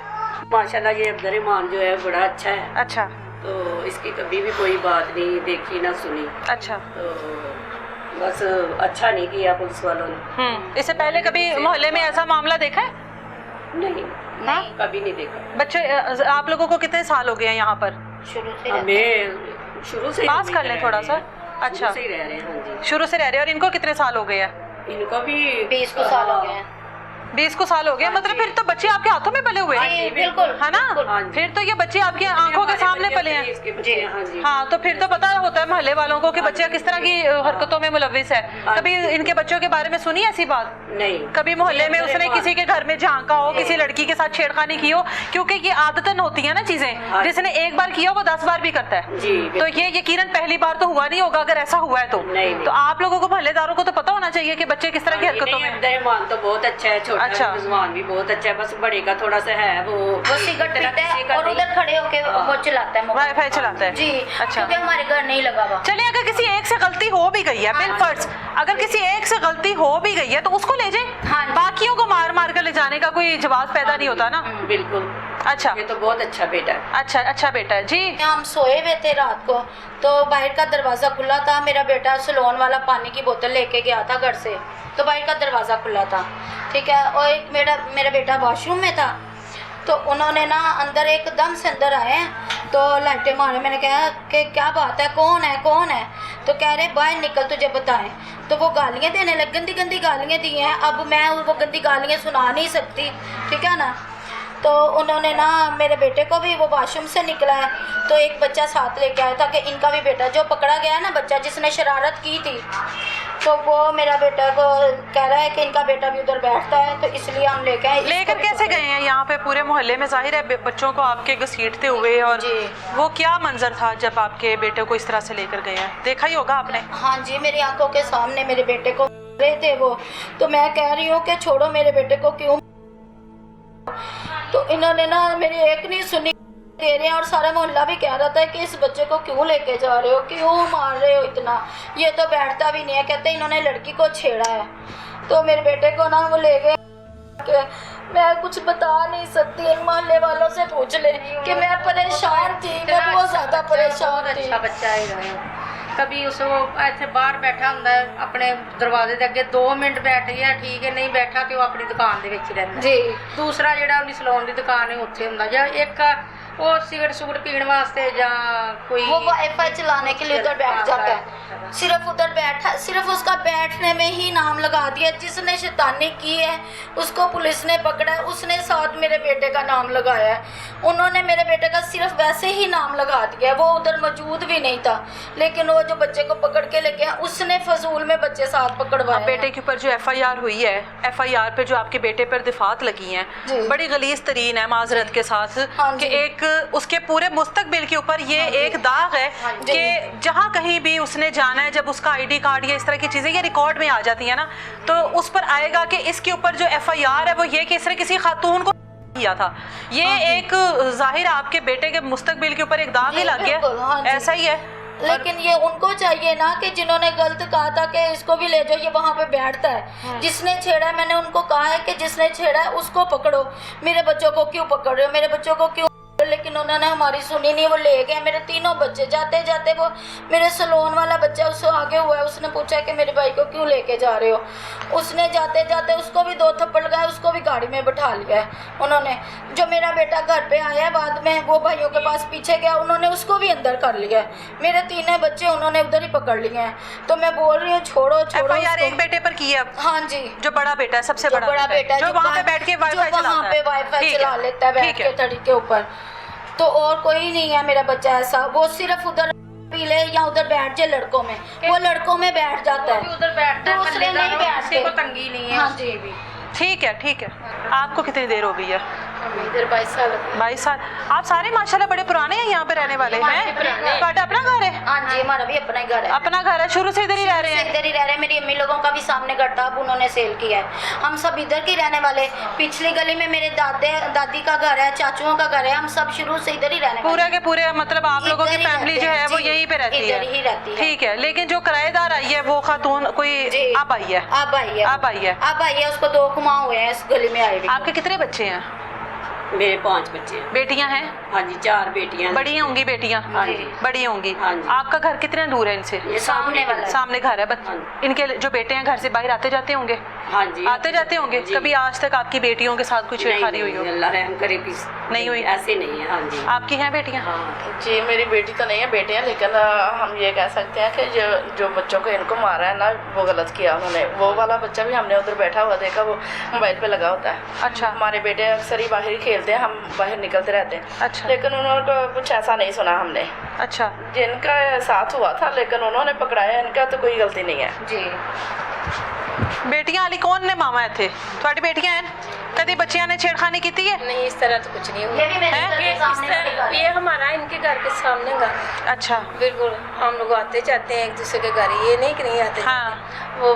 माशाल्लाह ये अब्दुल रहमान जो है बड़ा अच्छा है, अच्छा तो इसकी कभी भी कोई बात नहीं देखी ना सुनी, अच्छा। तो बस अच्छा नहीं किया पुलिस वालों ने। इससे पहले कभी मोहल्ले में ऐसा मामला देखा है? नहीं, हाँ? कभी नहीं देखा। बच्चे आप लोगों को कितने साल हो गए हैं यहाँ पर? शुरू से हमें शुरू से ही पास कर यहीं लें रह थोड़ा रहे सा। हैं। अच्छा, शुरू से ही रह रहे हैं। हाँ जी, शुरू से रह रहे हैं। और इनको कितने साल हो गए हैं? इनको भी 20 को साल हो गए हैं। 20 को साल हो गए। हाँ मतलब जी। फिर तो बच्चे आपके हाथों में पले हुए हाँ हैं, जी, बिल्कुल, है ना? हाँ जी। फिर तो ये बच्चे आपकी आंखों के सामने पले हैं। इसके बच्चे, हाँ जी। हाँ, तो फिर तो पता होता है मोहल्ले वालों को कि बच्चे किस तरह की हरकतों में मुलविस है। कभी इनके बच्चों के बारे में सुनी ऐसी बात? नहीं, कभी मोहल्ले में उसने किसी के घर में झांका हो, किसी लड़की के साथ छेड़खानी की हो? क्योंकि ये आदतन होती है ना चीजें, हाँ। जिसने एक बार किया वो 10 बार भी करता है। जी, तो ये यकीनन पहली बार तो हुआ नहीं होगा। अगर ऐसा हुआ है तो नहीं। तो आप लोगों को, मोहल्लेदारों को तो पता होना चाहिए कि बच्चे किस तरह की हरकतों में। अब्दुल रहमान तो बहुत अच्छा है, छोटा अच्छा। रिजवान भी बहुत अच्छा है, बस बड़े का थोड़ा सा है वो सिगरेट पीता है और उधर खड़े होके वो चलाता है मोबाइल। वाईफाई चलाता है। जी, अच्छा। क्योंकि हमारे घर नहीं लगा हुआ। चलिए, अगर किसी एक से गलती हो भी गई है, बिलफर्ज अगर किसी एक से गलती हो भी गई है तो उसको ले जाए। हाँ। बाकियों को मार मार कर ले जाने का कोई जवाब पैदा नहीं होता ना। बिल्कुल। अच्छा ये तो बहुत अच्छा बेटा है। अच्छा अच्छा बेटा है जी। हम सोए हुए थे रात को, तो बाहर का दरवाज़ा खुला था। मेरा बेटा सलोन वाला पानी की बोतल लेके गया था घर से, तो बाहर का दरवाज़ा खुला था, ठीक है। और एक मेरा बेटा वॉशरूम में था, तो उन्होंने ना अंदर एकदम से अंदर आए, तो लाइटें मारे। मैंने कहा कि क्या बात है, कौन है कौन है? तो कह रहे बाहर निकल तुझे बताएं। तो वो गालियाँ देने लगे, गंदी गंदी गालियाँ दी हैं। अब मैं वो गंदी गालियाँ सुना नहीं सकती, ठीक है ना। तो उन्होंने ना मेरे बेटे को भी, वो वॉशरूम से निकला है तो एक बच्चा साथ लेके आया था कि इनका भी बेटा जो पकड़ा गया है ना, बच्चा जिसने शरारत की थी, तो वो मेरा बेटा को कह रहा है कि इनका बेटा भी उधर बैठता है, तो इसलिए हम लेके आए। लेकर कैसे गए हैं यहाँ पे पूरे मोहल्ले में? जाहिर है बच्चों को आपके घसीटते हुए, और जी। वो क्या मंजर था जब आपके बेटे को इस तरह से लेकर गए हैं? देखा ही होगा आपने। हाँ जी, मेरी आंखों के सामने मेरे बेटे को रहे थे वो। तो मैं कह रही हूँ कि छोड़ो मेरे बेटे को, क्यों? तो इन्होंने ना मेरी एक नहीं सुनी, दे रहे हैं। और सारा मोहल्ला भी कह रहा था कि इस बच्चे को क्यों लेके जा रहे हो, क्यों मार रहे हो इतना, ये तो बैठता भी नहीं है। कहते इन्होंने लड़की को छेड़ा है। तो मेरे बेटे को ना वो ले गए कि मैं कुछ बता नहीं सकती, इन मोहल्ले वालों से पूछ ले कि मैं परेशान थी, मैं बहुत ज़्यादा परेशान थी। अच्छा बच्चा ही रहा। कभी उस ਇੱਥੇ ਬਾਹਰ ਬੈਠਾ ਹੁੰਦਾ ਆਪਣੇ ਦਰਵਾਜ਼ੇ ਦੇ ਅੱਗੇ 2 ਮਿੰਟ ਬੈਠ ਗਿਆ, ਠੀਕ ਹੈ, ਨਹੀਂ ਬੈਠਾ ਤੇ ਉਹ ਆਪਣੀ ਦੁਕਾਨ ਦੇ ਵਿੱਚ ਰਹਿੰਦਾ। जी, ਦੂਸਰਾ ਜਿਹੜਾ ਉਹਦੀ ਸਲੂਨ ਦੀ ਦੁਕਾਨ ਹੈ ਉੱਥੇ ਹੁੰਦਾ, ਜਾਂ ਇੱਕ ਉਹ सिगरेट सुगरेट पीने वास्ते या कोई वो वाईफाई चलाने के लिए उधर बैठ जाता है। सिर्फ उधर बैठा, सिर्फ उसका बैठने में ही नाम लगा दिया। जिसने शैतानी की है उसको पुलिस ने पकड़ा है, उसने साथ मेरे बेटे का नाम लगाया है। उन्होंने मेरे बेटे का सिर्फ वैसे ही नाम लगा दिया, वो उधर मौजूद भी नहीं था, लेकिन वो जो बच्चे को पकड़ के लेके आया उसने फजूल में बच्चे साथ पकड़वाए। बेटे के ऊपर जो एफआईआर हुई है, एफआईआर पे जो आपके बेटे पर दिफात लगी हैं, जी। बड़ी गलीज तरीन है माजरत के साथ हाँ कि जी। एक उसके पूरे मुस्तकबिल के ऊपर ये एक दाग है जी। कि जहाँ कहीं भी उसने जाना है, जब उसका आईडी कार्ड या इस तरह की चीज़ें ये रिकॉर्ड में आ जाती है ना, तो उस पर आएगा कि इसके ऊपर जो एफआईआर है वो ये कि इसने किसी खातून को किया था। ये एक जाहिर आपके बेटे के मुस्तकबिल के ऊपर एक दाग ही लग बिल्कुल, हाँ जी। गया, ऐसा ही है। लेकिन ये उनको चाहिए ना कि जिन्होंने गलत कहा था कि इसको भी ले जाओ, ये वहाँ पे बैठता है। जिसने छेड़ा है, मैंने उनको कहा है कि जिसने छेड़ा है उसको पकड़ो, मेरे बच्चों को क्यों पकड़ रहे हो, मेरे बच्चों को क्यों, लेकिन उन्होंने हमारी सुनी नहीं, वो ले गए मेरे तीनों बच्चे। जाते जाते वो मेरे सलोन वाला बच्चा उससे आगे हुआ है, उसने पूछा कि मेरे भाई को क्यों लेके जा रहे हो, उसने जाते जाते उसको भी 2 थप्पड़ लगाए, उसको भी गाड़ी में बिठा लिया है उन्होंने। जो मेरा बेटा घर पे आया है बाद में, वो भाइयों के पास पीछे गया, उन्होंने उसको भी अंदर कर लिया है। मेरे तीनों बच्चे उन्होंने उधर ही पकड़ लिए हैं। तो मैं बोल रही हूँ छोड़ो छोड़ो एफआईआर उसको। एक बेटे पर की है, हाँ जी, जो बड़ा बेटा है, सबसे जो बड़ा बेटा जो वहाँ पे बैठ के वाईफाई चलाता है, वहाँ पे वाईफाई ठीक चला है, लेता है बैठ ठीक के है। तड़ी के ऊपर। तो और कोई नहीं है मेरा बच्चा ऐसा, वो सिर्फ उधर पी ले या उधर बैठ जाए लड़कों में, वो लड़कों में बैठ जाता है, उधर बैठता है, दूसरे नहीं बैठते। को तंगी नहीं है हाँ उसकी जी। भी। ठीक है, ठीक है। आपको कितनी देर हो गई है? इधर 22 साल 22 साल। आप सारे माशाल्लाह बड़े पुराने हैं यहाँ पे रहने वाले हैं। ਤੁਹਾਡਾ अपना घर है? हाँ जी, हमारा भी अपना ही घर है। अपना घर है, शुरू से इधर ही रह रहे हैं? इधर ही रह रहे हैं। मेरी अम्मी लोगों का भी सामने घर था, अब उन्होंने सेल किया है। हम सब इधर के रहने वाले। पिछली गली में मेरे दादी का घर है, चाचुओं का घर है, हम सब शुरू से इधर ही रहने पूरे वाले। के पूरे मतलब आप लोगों की इधर ही फैमिली रहते जो है हैं, वो जी, यहीं पे रहती है? इधर ही रहती है। ठीक है, लेकिन जो किराएदार आई है वो खातून कोई जी। अब आई है? अब आई है, अब आई है। अब आई है। उसको 2 कुमां हुए हैं इस गली में आए हुए। आपके कितने बच्चे हैं? मेरे 5 बच्चे हैं। बेटियां हैं? हाँ जी, 4 बेटियां हैं। बड़ी होंगी बेटियां? हाँ जी। बड़ी होंगी। हाँ जी। आपका घर कितने दूर है इनसे? ये सामने वाला है। सामने घर है। हाँ। इनके जो बेटे हैं घर से बाहर आते जाते होंगे? हाँ जी, आते जाते होंगे? जी। कभी आज तक आपकी बेटियों के साथ कोई छेड़खानी हुई हो? अल्लाह रहम करे कि नहीं हुई? ऐसे नहीं है। हाँ जी। आपकी हैं बेटियां? हाँ जी, मेरी बेटी तो नहीं है, बेटे हैं, लेकिन हम ये कह सकते हैं कि जो बच्चों को इनको मारा है ना, वो गलत किया उन्होंने। वो वाला बच्चा भी हमने उधर बैठा हुआ देखा, वो मोबाइल पे लगा होता है। अच्छा। हमारे बेटे अक्सर ही बाहर ही खेलते हैं, हम बाहर निकलते रहते हैं। अच्छा। लेकिन उन्होंने कुछ ऐसा नहीं सुना हमने। अच्छा। जिनका साथ हुआ था लेकिन उन्होंने पकड़ाया, इनका तो कोई गलती नहीं है। जी। बेटियां वाली कौन ने मामा थे? थोड़ी बेटियां हैं? कभी बच्चियां ने छेड़खानी की है? नहीं, इस तरह तो कुछ नहीं हुआ। ये भी मेरे हैं? घर के सामने वाली घर है। ये हमारा इनके घर के सामने घर है। अच्छा। बिल्कुल, हम लोग आते जाते हैं एक दूसरे के घर, ये नहीं कि नहीं आते हाँ। जाते। वो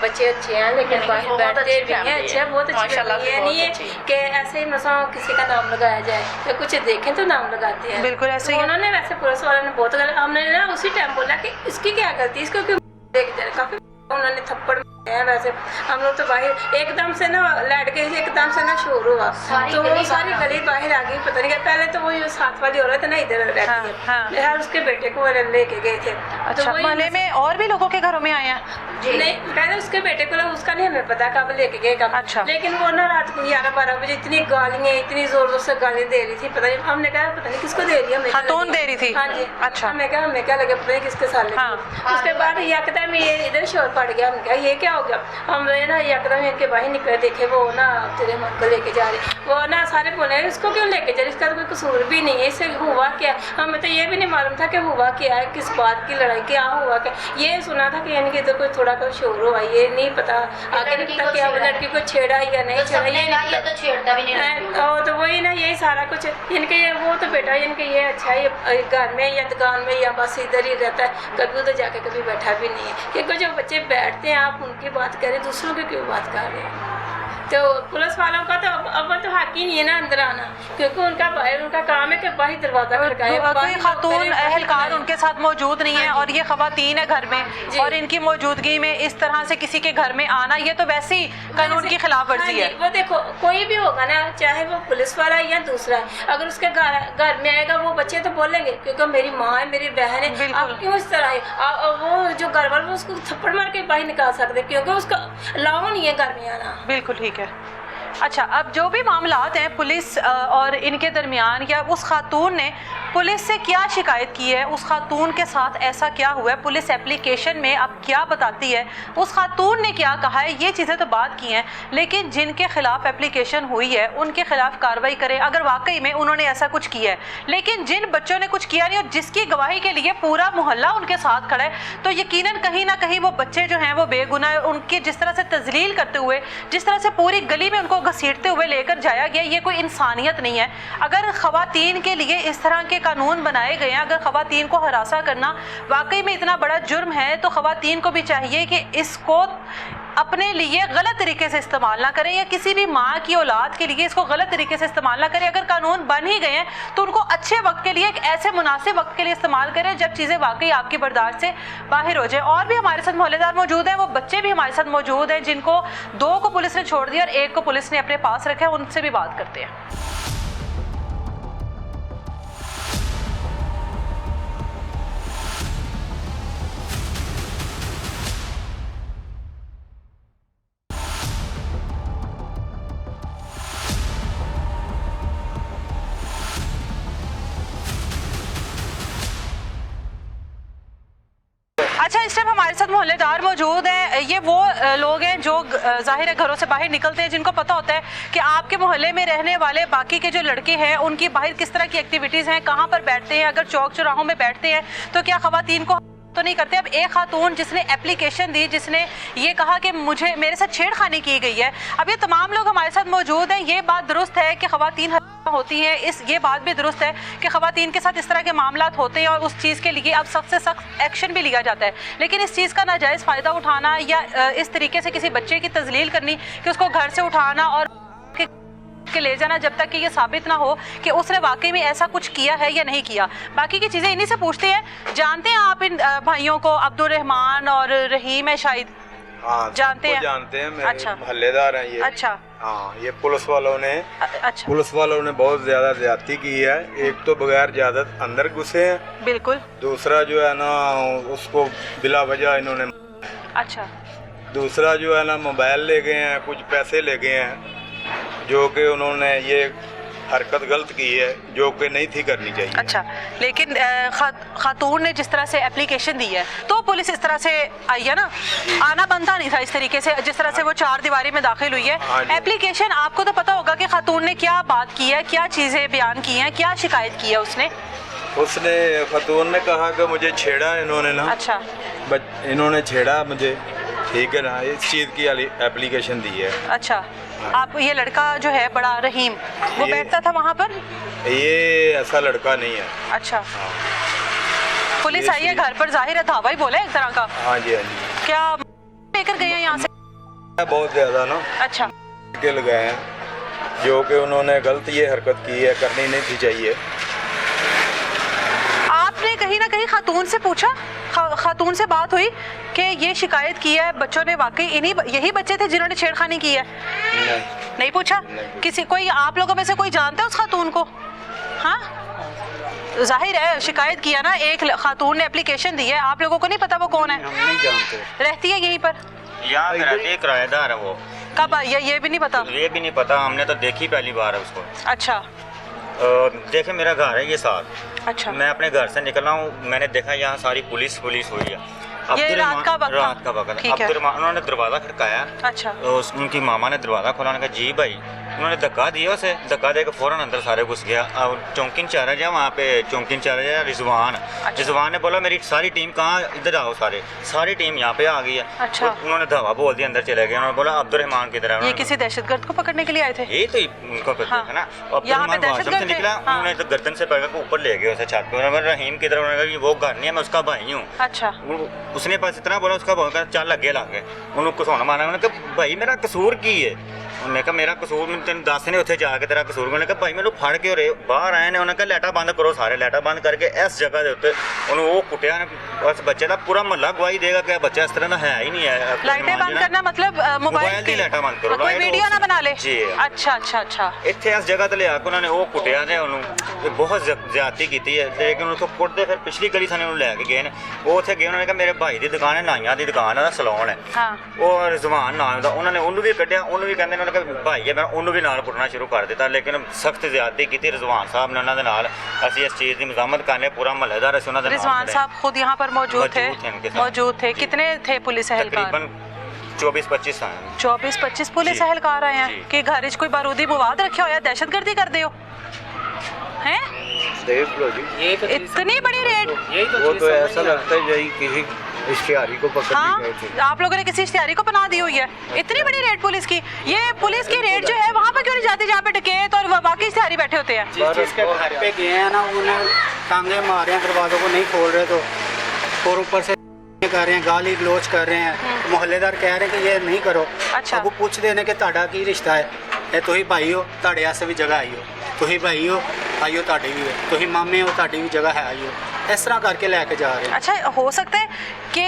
बच्चे अच्छे हैं, लेकिन नहीं, बाहर बहुत बैठते अच्छी भी हैं, family अच्छे हैं, है। बहुत अच्छी माशाल्लाह family से है। बहुत नहीं है अच्छी। कि ऐसे ही मसा किसी का नाम लगाया जाए या कुछ देखें तो नाम लगाते हैं। बिल्कुल ऐसे ही तो है। उन्होंने वैसे पुलिस वालों ने बहुत गलत, हमने ना उसी टाइम बोला कि इसकी क्या गलती, इसको क्यों देख जा, काफी उन्होंने थप्पड़ मारे हैं। वैसे हम लोग तो बाहर एकदम से ना लाइट गई थी, एकदम से ना शोर हुआ, तो वो सारी गली बाहर आ गई। पता नहीं क्या, पहले तो वो साथ वाली औरत है ना इधर रहती हाँ, है, हाँ। यार उसके बेटे को वो लेके गए थे। अच्छा, वही मोहल्ले में और भी लोगों के घरों में आए हैं? नहीं, पहले उसके बेटे को, उसका नहीं हमें पता कब लेके गए कब। अच्छा। लेकिन वो ना रात को 11-12 बजे इतनी गालियाँ, इतनी जोर जोर से गालियाँ दे रही थी, पता नहीं, हमने कहा पता नहीं किसको दे रही है, हमें क्या खातून लगी। दे रही थी? हाँ जी। अच्छा। हमें क्या लगे, पता नहीं किसके साथ लगी। हाँ। उसके बाद यकदम ये इधर शोर पड़ गया, हमने कहा ये क्या हो गया। हमने ना यकदम इनके बाहर निकले, देखे वो ना तेरे मन को लेके जा रही, वो ना सारे बोले इसको क्यों लेके जा रही, इसका तो कोई कसूर भी नहीं है, इससे हुआ क्या। हमें तो ये भी नहीं मालूम था कि हुआ क्या है, किस बात की लड़ाई, क्या हुआ क्या। ये सुना था कि इनके तो कोई थोड़ा सा शोर हुआ, ये नहीं पता आगे नहीं पता क्या वो लड़की को छेड़ा या नहीं तो छेड़ा, सबने ये कहा नहीं ये पता। तो छेड़ता भी नहीं। और तो वही ना, यही सारा कुछ इनके, ये वो तो बेटा इनके ये अच्छा है, ये घर में या दुकान में या बस इधर ही रहता है, कभी उधर जाके कभी बैठा भी नहीं है। क्योंकि जो बच्चे बैठते हैं आप उनकी बात करें, दूसरों की क्यों बात कर रहे हैं। तो पुलिस वालों का तो अब तो हक ही नहीं है ना अंदर आना, क्योंकि उनका काम है कि बाहर दरवाजा खड़काए। कोई खातून अहलकार उनके साथ मौजूद नहीं है और ये खवातीन है घर में, जी। और इनकी मौजूदगी में इस तरह से किसी के घर में आना, ये तो वैसे ही कानून की खिलाफ वर्जी है। वो देखो कोई भी होगा ना, चाहे वो पुलिस वाला है या दूसरा है, अगर उसके घर में आएगा वो बच्चे तो बोलेंगे क्योंकि मेरी माँ है, मेरी बहन है, बिल्कुल। आप क्यों इस तरह है। वो जो घर वाले उसको थप्पड़ मार के बाहर निकाल सकते, क्योंकि उसका अलाउ नहीं है घर में आना। बिल्कुल ठीक है। अच्छा, अब जो भी मामलात हैं पुलिस और इनके दरमियान, या उस खातून ने पुलिस से क्या शिकायत की है, उस खातून के साथ ऐसा क्या हुआ है, पुलिस एप्लीकेशन में अब क्या बताती है, उस खातून ने क्या कहा है, ये चीज़ें तो बात की हैं, लेकिन जिनके खिलाफ एप्लीकेशन हुई है उनके खिलाफ कार्रवाई करें अगर वाकई में उन्होंने ऐसा कुछ किया है। लेकिन जिन बच्चों ने कुछ किया नहीं और जिसकी गवाही के लिए पूरा मोहल्ला उनके साथ खड़ा है, तो यकीनन कहीं ना कहीं वो बच्चे जो हैं वो बेगुनाह है। उनकी जिस तरह से तजलील करते हुए, जिस तरह से पूरी गली में उनको घसीटते हुए लेकर जाया गया, ये कोई इंसानियत नहीं है। अगर ख़वातीन के लिए इस तरह के कानून बनाए गए हैं, अगर ख़वातीन को हरासा करना वाकई में इतना बड़ा जुर्म है, तो ख़वातीन को भी चाहिए कि इसको अपने लिए गलत तरीके से इस्तेमाल ना करें, या किसी भी माँ की औलाद के लिए इसको गलत तरीके से इस्तेमाल ना करें। अगर कानून बन ही गए हैं तो उनको अच्छे वक्त के लिए, एक ऐसे मुनासिब वक्त के लिए इस्तेमाल करें जब चीज़ें वाकई आपकी बर्दाश्त से बाहर हो जाए। और भी हमारे साथ मोहल्लेदार मौजूद हैं, वो बच्चे भी हमारे साथ मौजूद हैं, जिनको 2 को पुलिस ने छोड़ दिया और 1 को पुलिस ने अपने पास रखा है। उनसे भी बात करते हैं। अच्छा, इस टाइम हमारे साथ मोहल्लेदार मौजूद हैं। ये वो लोग हैं जो जाहिर है घरों से बाहर निकलते हैं, जिनको पता होता है कि आपके मोहल्ले में रहने वाले बाकी के जो लड़के हैं उनकी बाहर किस तरह की एक्टिविटीज़ हैं, कहाँ पर बैठते हैं, अगर चौक चौराहों में बैठते हैं तो क्या ख़वातीन को तो नहीं करते। अब एक खातून जिसने एप्लीकेशन दी, जिसने ये कहा कि मेरे साथ छेड़खानी की गई है, अब ये तमाम लोग हमारे साथ मौजूद हैं। ये बात दुरुस्त है कि ख़वातीन होती हैं, ये बात भी दुरुस्त है कि ख़वातीन के साथ इस तरह के मामलात होते हैं और उस चीज़ के लिए अब सख्त से सख्त एक्शन भी लिया जाता है। लेकिन इस चीज़ का नाजायज़ फ़ायदा उठाना या इस तरीके से किसी बच्चे की तजलील करनी कि उसको घर से उठाना और के ले जाना जब तक कि ये साबित ना हो कि उसने वाकई में ऐसा कुछ किया है या नहीं किया, बाकी की चीज़ें इन्हीं से पूछते हैं। जानते हैं आप इन भाइयों को? अब्दुल रहमान और रहीम है शायद। हाँ, जानते हैं मेरे अच्छा, मोहल्लेदार हैं ये। अच्छा, हाँ, ये पुलिस वालों ने अच्छा, पुलिस वालों ने बहुत ज्यादा ज्यादती की है। एक तो बगैर इजाजत अंदर घुसे हैं, बिल्कुल। दूसरा जो है ना उसको बिला वजह इन्होंने, अच्छा, दूसरा जो है ना मोबाइल ले गए हैं, कुछ पैसे ले गए हैं, जो कि उन्होंने ये हरकत गलत की है जो कि नहीं थी करनी चाहिए। अच्छा, लेकिन खातून ने जिस तरह से एप्लीकेशन दी है तो पुलिस इस तरह से आई है ना, आना बनता नहीं था इस तरीके से जिस तरह से वो 4 दीवारी में दाखिल हुई है। एप्लीकेशन आपको तो पता होगा कि खातून ने क्या बात की है, क्या चीज़ें बयान की हैं, क्या शिकायत की है उसने खातून ने कहा कि मुझे छेड़ा इन्होंने ना। अच्छा, इन्होंने छेड़ा मुझे, ठीक है ना, इस चीज़ की एप्लीकेशन दी है। अच्छा, आप ये लड़का जो है बड़ा रहीम, वो बैठता था वहाँ पर? ये ऐसा लड़का नहीं है। अच्छा, पुलिस आई है घर पर, जाहिर है धावा ही बोला है एक तरह का। हाँ जी, हाँ जी। क्या लेकर गए हैं यहाँ से? बहुत ज़्यादा ना। अच्छा, के लगाए हैं जो कि उन्होंने गलत ये हरकत की है, करनी नहीं थी चाहिए। आपने कहीं ना कहीं खातून से पूछा, खातून से बात हुई कि ये शिकायत की है बच्चों ने, वाकई यही बच्चे थे जिन्होंने छेड़खानी की है? नहीं पूछा? किसी कोई आप लोगों में से कोई जानता है उस खातून को? हाँ, जाहिर है शिकायत किया ना, एक खातून ने एप्लीकेशन दी है, आप लोगों को नहीं पता वो कौन है? हम नहीं जानते। रहती है यहीं पर? यहाँ पे रहती है, किराएदार है वो। कब आई है ये भी नहीं पता? ये भी नहीं पता, हमने तो देखी पहली बार है उसको। अच्छा, देखे मेरा घर है ये साथ। अच्छा, मैं अपने घर से निकला हूँ, मैंने देखा यहाँ सारी पुलिस हुई है। ये रात का वक्त था? रात का वक्त। ठीक है। उन्होंने दरवाज़ा खड़काया। अच्छा, तो उनकी मामा ने दरवाज़ा खोला, उन्होंने कहा जी भाई। उन्होंने धक्का दिया उसे, धक्का देकर फ़ौरन अंदर सारे घुस गया। और चौंकी इंचार्ज है वहाँ पे, चौंकी इंचार्ज है रिजवान। रिजवान ने बोला मेरी सारी टीम कहाँ, इधर आओ सारी टीम यहाँ पे आ गई है। अच्छा, उन्होंने धावा बोल दिया, अंदर चले गए। उन्होंने बोला अब्दुल रहमान किधर है? ये किसी दहशतगर्द को पकड़ने के लिए आए थे? यही तो उनको पता है ना। अब्दुल रहमान वॉशरूम से निकला, उन्होंने तो गर्दन से पकड़ के ऊपर ले गए उसे छत पे। उन्होंने रहीम किधर? उन्होंने कहा वो घर नहीं है, मैं उसका भाई हूँ। अच्छा, उसने बस इतना बोला, उसका भाई का चल लगे लागे उन्होंने घसौना मारा। उन्होंने कहा भाई मेरा कसूर की है? उन्होंने कहा मेरा कसूर मैं तेन दस ने उत्थे जाके तेरा कसूर। उन्होंने कहा भाई मैंने फड़ के और बाहर आए ने। उन्होंने कहा लाइटा बंद करो, सारे लाइटा बंद करके इस जगह के उत्ते उन्होंने वो कुटिया ने। बस बच्चे का पूरा महल्ला गवाही देगा कि बच्चा इस तरह का है ही नहीं है। लाइटें बंद करना मतलब मोबाइल की लाइटा बंद करो, कोई वीडियो ना बना ले। जी, अच्छा अच्छा अच्छा, इतने इस जगह ते लिया के उन्होंने वो कुटिया ने, ਬਹੁਤ ਜ਼ਿਆਦਤੀ ਕੀਤੀ ਹੈ, ਲੇਕਿਨ ਉੱਥੋਂ ਕੁੱਟਦੇ ਫਿਰ ਪਿਛਲੀ ਗਲੀ ਥਾਣੇ ਨੂੰ ਲੈ ਕੇ ਗਏ ਨੇ। ਉਹ ਉੱਥੇ ਗਏ, ਉਹਨਾਂ ਨੇ ਕਿਹਾ ਮੇਰੇ ਭਾਈ ਦੀ ਦੁਕਾਨ ਹੈ, ਨਾਈਆਂ ਦੀ ਦੁਕਾਨ ਹੈ, ਸਲੂਨ ਹੈ। ਹਾਂ ਉਹ ਰਿਜ਼ਵਾਨ ਨਾਮ ਦਾ, ਉਹਨਾਂ ਨੇ ਉਹਨੂੰ ਵੀ ਕੱਢਿਆ, ਉਹਨੂੰ ਵੀ ਕਹਿੰਦੇ ਨੇ ਉਹਨਾਂ ਦਾ ਭਾਈ ਹੈ, ਮੈਂ ਉਹਨੂੰ ਵੀ ਨਾਲ ਕੁੱਟਣਾ ਸ਼ੁਰੂ ਕਰ ਦਿੱਤਾ। ਲੇਕਿਨ ਸਖਤ ਜ਼ਿਆਦਤੀ ਕੀਤੀ ਰਿਜ਼ਵਾਨ ਸਾਹਿਬ ਨੇ ਉਹਨਾਂ ਦੇ ਨਾਲ। ਅਸੀਂ ਇਸ ਚੀਜ਼ ਦੀ ਮਜ਼ਾਮਤ ਕਰਨੇ, पूरा महल्लेदार ਅਸੀਂ ਉਹਨਾਂ ਦੇ ਨਾਲ रिजवान साहब खुद यहाँ पर मौजूद थे? उनके साथ। मौजूद थे। कितने थे पुलिस एहलकार? तकरीबन 24-25 हैं। 24-25 पुलिस जी। एहलकार आए हैं जी। कि घर च कोई बारूदी बुवाद रखे हो या दहशतगर्दी कर दे हो हैं? देख लो जी, इतनी बड़ी रेड। वो तो ऐसा लगता है यही किसी इश्तिहारी को पकड़ने हाँ गए थे। आप लोगों ने किसी इश्तिहारी को पनाह दी हुई है। इतनी बड़ी रेड पुलिस की। ये पुलिस की रेड जो है वहाँ पे क्यों नहीं जाती जहाँ पे डकैत और बाकी इश्तिहारी बैठे होते हैं? जिसके घर पे गए हैं ना, उन्हें टांगे मारे हैं, दरवाज़ों को नहीं खोल रहे, तो और ऊपर से कर रहे हैं, गाली गलोच कर रहे हैं। मोहल्लेदार कह रहे हैं कि ये नहीं करो। अच्छा। अब वो पूछ देने के ताड़ा की रिश्ता है, ये तुही भाई हो, ताड़े आसे भी जगह आई हो, तुही भाई हो, आइयो ताड़ी भी है, तुही मामे हो, ताड़ी भी जगह है, आइयो। इस तरह करके लेके जा रहे हैं। अच्छा हो सकता है कि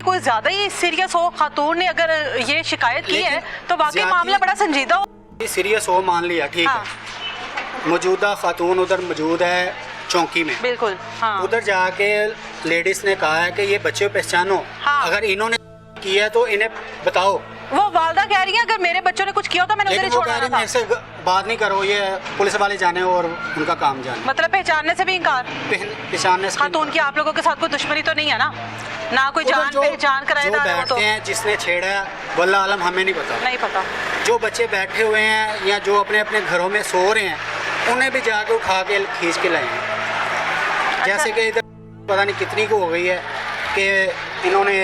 कोई ज्यादा ही सीरियस हो, खातून ने अगर ये शिकायत की है तो वाकई ज्यादा- मामला बड़ा संजीदा हो। सीरियस हो मान लिया, ठीक हाँ। है। मौजूदा खातून उधर मौजूद है चौकी में, बिल्कुल हाँ। उधर जाके लेडीज ने कहा है कि ये बच्चे को पहचानो, हाँ। अगर इन्होंने किया तो इन्हें बताओ। वो वालदा कह रही है अगर मेरे बच्चों ने कुछ किया तो मैंने उधर लेकिन ही वो कह छोड़ना रही था। मेरे से बात नहीं करो, ये पुलिस वाले जाने और उनका काम जाने। मतलब पहचानने से भी इनकार। पहचानने से खातून की आप लोगों के साथ कोई दुश्मनी तो नहीं है ना? ना कोई उधर जान पहचान जो कराएदार हो तो? बैठते हैं, जिसने छेड़ा है वल्लाह आलम हमें नहीं पता। नहीं पता। जो बच्चे बैठे हुए हैं या जो अपने अपने घरों में सो रहे हैं, उन्हें भी जाके उठा के खींच के लाए हैं। जैसे कि इधर पता नहीं कितनी को हो गई है कि इन्होंने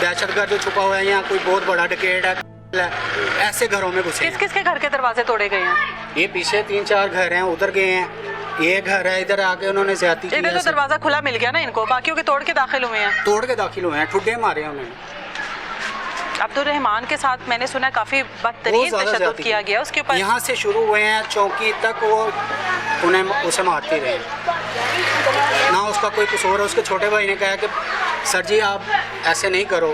दहशतगर्द छुपा हुआ है या कोई बहुत बड़ा डकैत है, ऐसे घरों में घुसे किस हैं। किस के घर के दरवाजे तोड़े गए हैं? ये पीछे 3-4 घर हैं, उधर गए हैं, ये घर है, इधर आके उन्होंने ज्यादती की इधर तो ऐसे। दरवाजा खुला मिल गया ना इनको, बाकियों के तोड़ के दाखिल हुए हैं। तोड़ के दाखिल हुए हैं, ठुड्डे मारे हैं उन्होंने। अब्दुल रहमान के साथ मैंने सुना काफी बदतरीन बहुत ज़्यादा तशद्दुद ज्यादती किया गया उसके ऊपर। यहाँ से शुरू हुए हैं चौकी तक, वो उन्हें उसे मारते रहे, ना उसका कोई कसूर है। उसके छोटे भाई ने कहा कि सर जी आप ऐसे नहीं करो,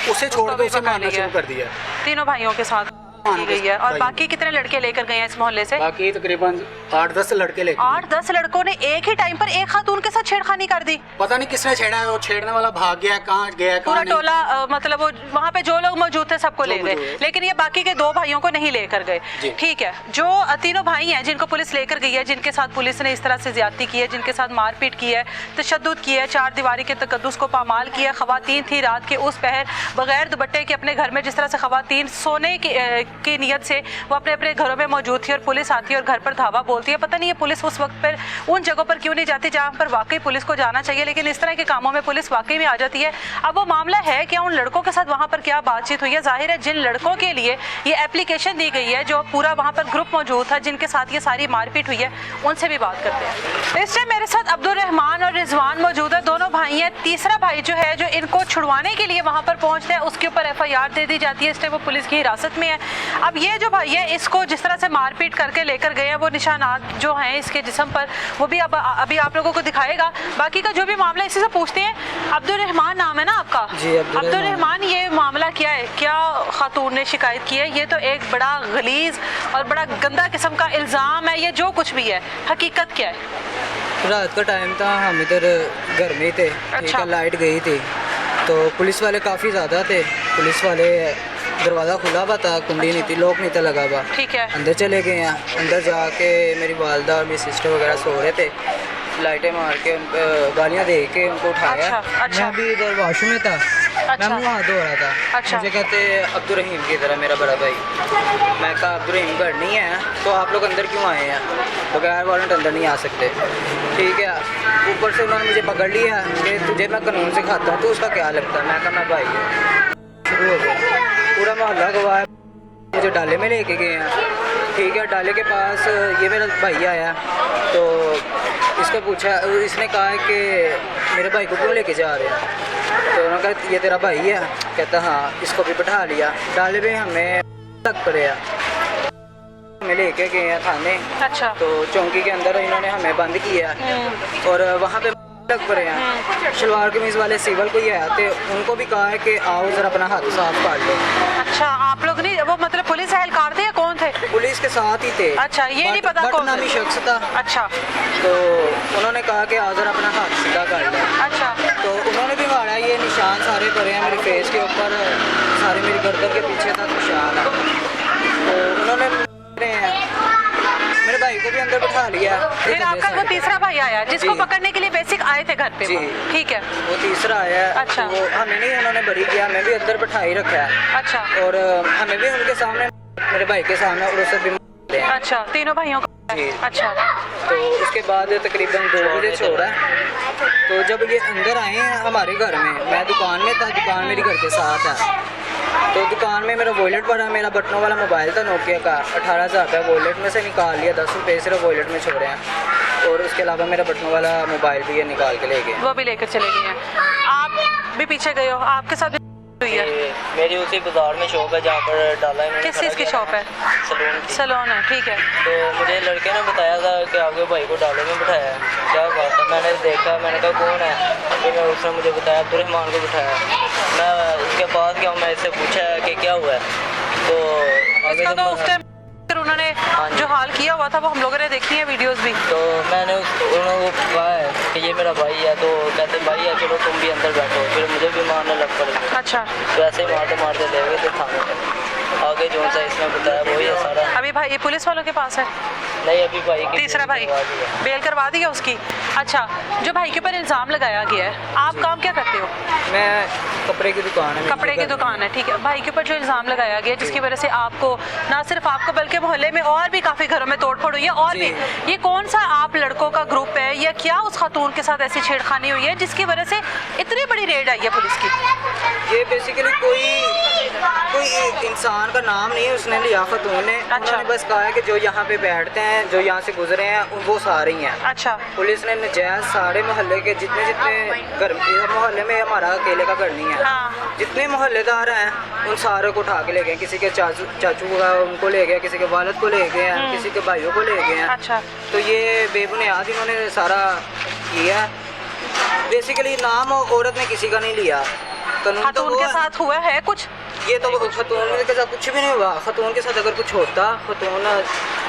उसे छोड़ उसको के भी उसे पकड़ मारना लिया। शुरू कर दिया। तीनों भाइयों के साथ की गई है। और भाई। बाकी कितने लड़के लेकर गए हैं इस मोहल्ले से? बाकी तकरीबन 8-10 लड़के लेके गए। 8-10 लड़कों ने एक ही टाइम पर एक खातून के साथ छेड़खानी कर दी। पता नहीं किसने छेड़ा है, वो छेड़ने वाला भाग गया, कहाँ गया पूरा कहाँ नहीं। टोला मतलब वो वहाँ पे जो लोग मौजूद थे सबको जो ले गए, मौजूद है। लेकिन ये बाकी के 2 भाइयों को नहीं लेकर गए। जी। ठीक है, जो तीनों भाई हैं जिनको पुलिस लेकर गई है, जिनके साथ पुलिस ने इस तरह से ज्यादती की है, जिनके साथ मारपीट की है, तशद्दुद की है, 4 दीवारी के तकद्दुस को पामाल किया, खवातीन थी रात के उस पहर बगैर दुपट्टे के अपने घर में, जिस तरह से खवातीन सोने की नीयत से वो अपने अपने घरों में मौजूद थी और पुलिस आती है और घर पर धावा बोलती है। पता नहीं ये पुलिस उस वक्त पर उन जगहों पर क्यों नहीं जाती जहाँ पर वाकई पुलिस को जाना चाहिए, लेकिन इस तरह के कामों में पुलिस वाकई में आ जाती है। अब वो मामला है क्या उन लड़कों के साथ वहाँ पर क्या बातचीत हुई है? जाहिर है जिन लड़कों के लिए ये एप्लीकेशन दी गई है, जो पूरा वहाँ पर ग्रुप मौजूद था, जिनके साथ ये सारी मारपीट हुई है, उनसे भी बात करते हैं। इस टाइम मेरे साथ अब्दुल रहमान और रिजवान मौजूद है, दोनों भाई हैं। तीसरा भाई जो है, जो इनको छुड़वाने के लिए वहाँ पर पहुँचता है, उसके ऊपर FIR दे दी जाती है। इस टाइम वो पुलिस की हिरासत में है। अब ये जो भाई है, इसको जिस तरह से मारपीट करके लेकर गए हैं, वो निशानात जो हैं इसके जिस्म पर, वो भी अब अभी आप लोगों को दिखाएगा। बाकी का जो भी मामला इसी से पूछते हैं। अब्दुल रहमान नाम है ना आपका? जी, अब्दुल रहमान। ये मामला क्या है? क्या खातून ने शिकायत की है? ये तो एक बड़ा गलीज और बड़ा गंदा किस्म का इल्ज़ाम है, ये जो कुछ भी है, हकीकत क्या है? रात का टाइम था, हम इधर घर में ही थे। ठीक अच्छा। है, लाइट गई थी तो पुलिस वाले काफ़ी ज़्यादा थे। पुलिस वाले दरवाज़ा खुला हुआ था, कुंडी नहीं थी, लॉक नहीं था लगा हुआ। ठीक है। अंदर चले गए हैं। अंदर जाके मेरी वालदा और मेरी सिस्टर वगैरह सो रहे थे, लाइटें मार के उनको गालियाँ दे के उनको उठाया। अच्छा। मैं भी इधर वॉशरूम में था। अच्छा। मैं मुँह हाथ धो रहा था। अच्छा। मुझे कहते अब्दुल रहीम की तरह मेरा बड़ा भाई। मैं कहा अब्दुल रहीम घर नहीं है, तो आप लोग अंदर क्यों आए हैं? बगैर वारंट अंदर नहीं आ सकते। ठीक है, ऊपर से उन्होंने मुझे पकड़ लिया कि तुझे मैं कानून सिखाता हूँ, तो उसका क्या लगता है? मैं कहा मैं भाई हूँ। शुरू हो गया, पूरा मोहल्ला गवाह है। मुझे डाले में लेके गए हैं। ठीक है, डाले के पास ये मेरा भाई आया तो इसको पूछा, इसने कहा है कि मेरे भाई को क्यों लेके जा रहे हैं? तो उन्होंने कहा ये तेरा भाई है? कहता हाँ। इसको भी बैठा लिया। डाले में हमें तक पड़े हमें लेके गए हैं थाने। अच्छा। तो चौकी के अंदर इन्होंने हमें बंद किया और वहाँ पे तक पड़े हैं। शलवार कमीज़ वाले सिविल को ही आते, उनको भी कहा है कि आओ ज़रा अपना हाथ साफ कर लो। अच्छा, आप लोग नहीं, वो मतलब पुलिस एहलकार थे या कौन थे? पुलिस इसके साथ ही थे। अच्छा, ये नहीं पता बट कौन नामी शख्स था। अच्छा तो उन्होंने कहा कि आज़र अपना हाथ सीधा कर ले। अच्छा तो उन्होंने भी मारा, ये निशान सारे पड़े हैं मेरे फेस के ऊपर, सारे मेरी गर्दन के पीछे तक निशान है। तो उन्होंने मेरे भाई को भी अंदर बिठा लिया। फिर आपका वो तीसरा भाई आया जिसको जी। पकड़ने के लिए बेसिक आए थे घर पे जी। वो। ठीक है। वो तीसरा आया। अच्छा। तो वो हमें नहीं उन्होंने बरी किया, हमें भी अंदर बिठा ही रखा है। अच्छा और हमें भी उनके सामने, मेरे भाई के सामने, और उससे भी मारते हैं। अच्छा, तीनों भाइयों को। जी। अच्छा तो उसके बाद तकरीबन 2 बजे छोड़ा। तो जब ये अंदर आए हैं हमारे घर में, मैं दुकान में था, दुकान मेरी घर के साथ है। तो दुकान में मेरा वॉलेट पड़ा, मेरा बटनों वाला मोबाइल था नोकिया का, 18,000 रुपये वॉलेट में से निकाल लिया, 10 रुपये सिर्फ वॉलेट में छोड़े हैं। और उसके अलावा मेरा बटनों वाला मोबाइल भी ये निकाल के ले गए। वो भी लेकर चले गए हैं। आप भी पीछे गए हो, आपके साथ भी हुई है? मेरी उसी बाजार में शॉप है जहाँ पर डाला है। किस चीज़ की शॉप है? सलून की। सलोन है। ठीक है। तो मुझे लड़के ने बताया था कि आपके भाई को डाले में बिठाया है। क्या बात है, मैंने देखा, मैंने कहा कौन है, फिर उसने मुझे बताया अब्दुर्रहमान को बिठाया। मैं उसके पास गया, मैं इससे पूछा कि क्या हुआ है। तो आगे इसका जब तो उस टाइम उन्होंने जो हाल किया हुआ था वो हम लोगों ने देखी है वीडियोस भी। तो मैंने उन्होंने कहा है कि ये मेरा भाई है। तो कहते भाई है चलो तुम भी अंदर बैठो। फिर मुझे भी मारने लग पड़े। अच्छा। तो ऐसे ही मारते मारते ले गए थे थाने तक। आगे जो सा इसने बताया वही है सारा। अभी भाई पुलिस वालों के पास है? नहीं, अभी भाई की तीसरा भाई बेल करवा दी है उसकी? अच्छा, जो भाई के ऊपर इल्ज़ाम लगाया गया है, आप काम क्या करते हो? मैं कपड़े की दुकान है। कपड़े की दुकान है। ठीक है। भाई के ऊपर जो इल्ज़ाम लगाया गया जिसकी वजह से आपको, ना सिर्फ आपको बल्कि मोहल्ले में और भी काफ़ी घरों में तोड़फोड़ हुई है, और भी, ये कौन सा आप लड़कों का ग्रुप है या क्या उस खातून के साथ ऐसी छेड़खानी हुई है जिसकी वजह से इतनी बड़ी रेड आई है पुलिस की? ये बेसिकली कोई इंसान का नाम नहीं है उसने लिया, खातून ने। अच्छा। उन्होंने बस कहा है कि जो यहाँ पे बैठते हैं, जो यहाँ से गुजरे हैं, वो सारे ही हैं। अच्छा। पुलिस ने नजायज सारे मोहल्ले के जितने घर, मोहल्ले में हमारा अकेले का घर नहीं है। हाँ। जितने मोहल्लेदार हैं उन सारे को उठा के ले गए। किसी के चाचू का उनको ले गया, किसी के वालिद को ले गए हैं, किसी के भाइयों को ले गए हैं। अच्छा। तो ये बेबुनियाद इन्होंने सारा किया। बेसिकली नाम औरत ने किसी का नहीं लिया। कानून तो खातून वो के है। साथ हुआ है कुछ? ये तो खतून के साथ कुछ भी नहीं हुआ। खतून के साथ अगर कुछ होता, खतून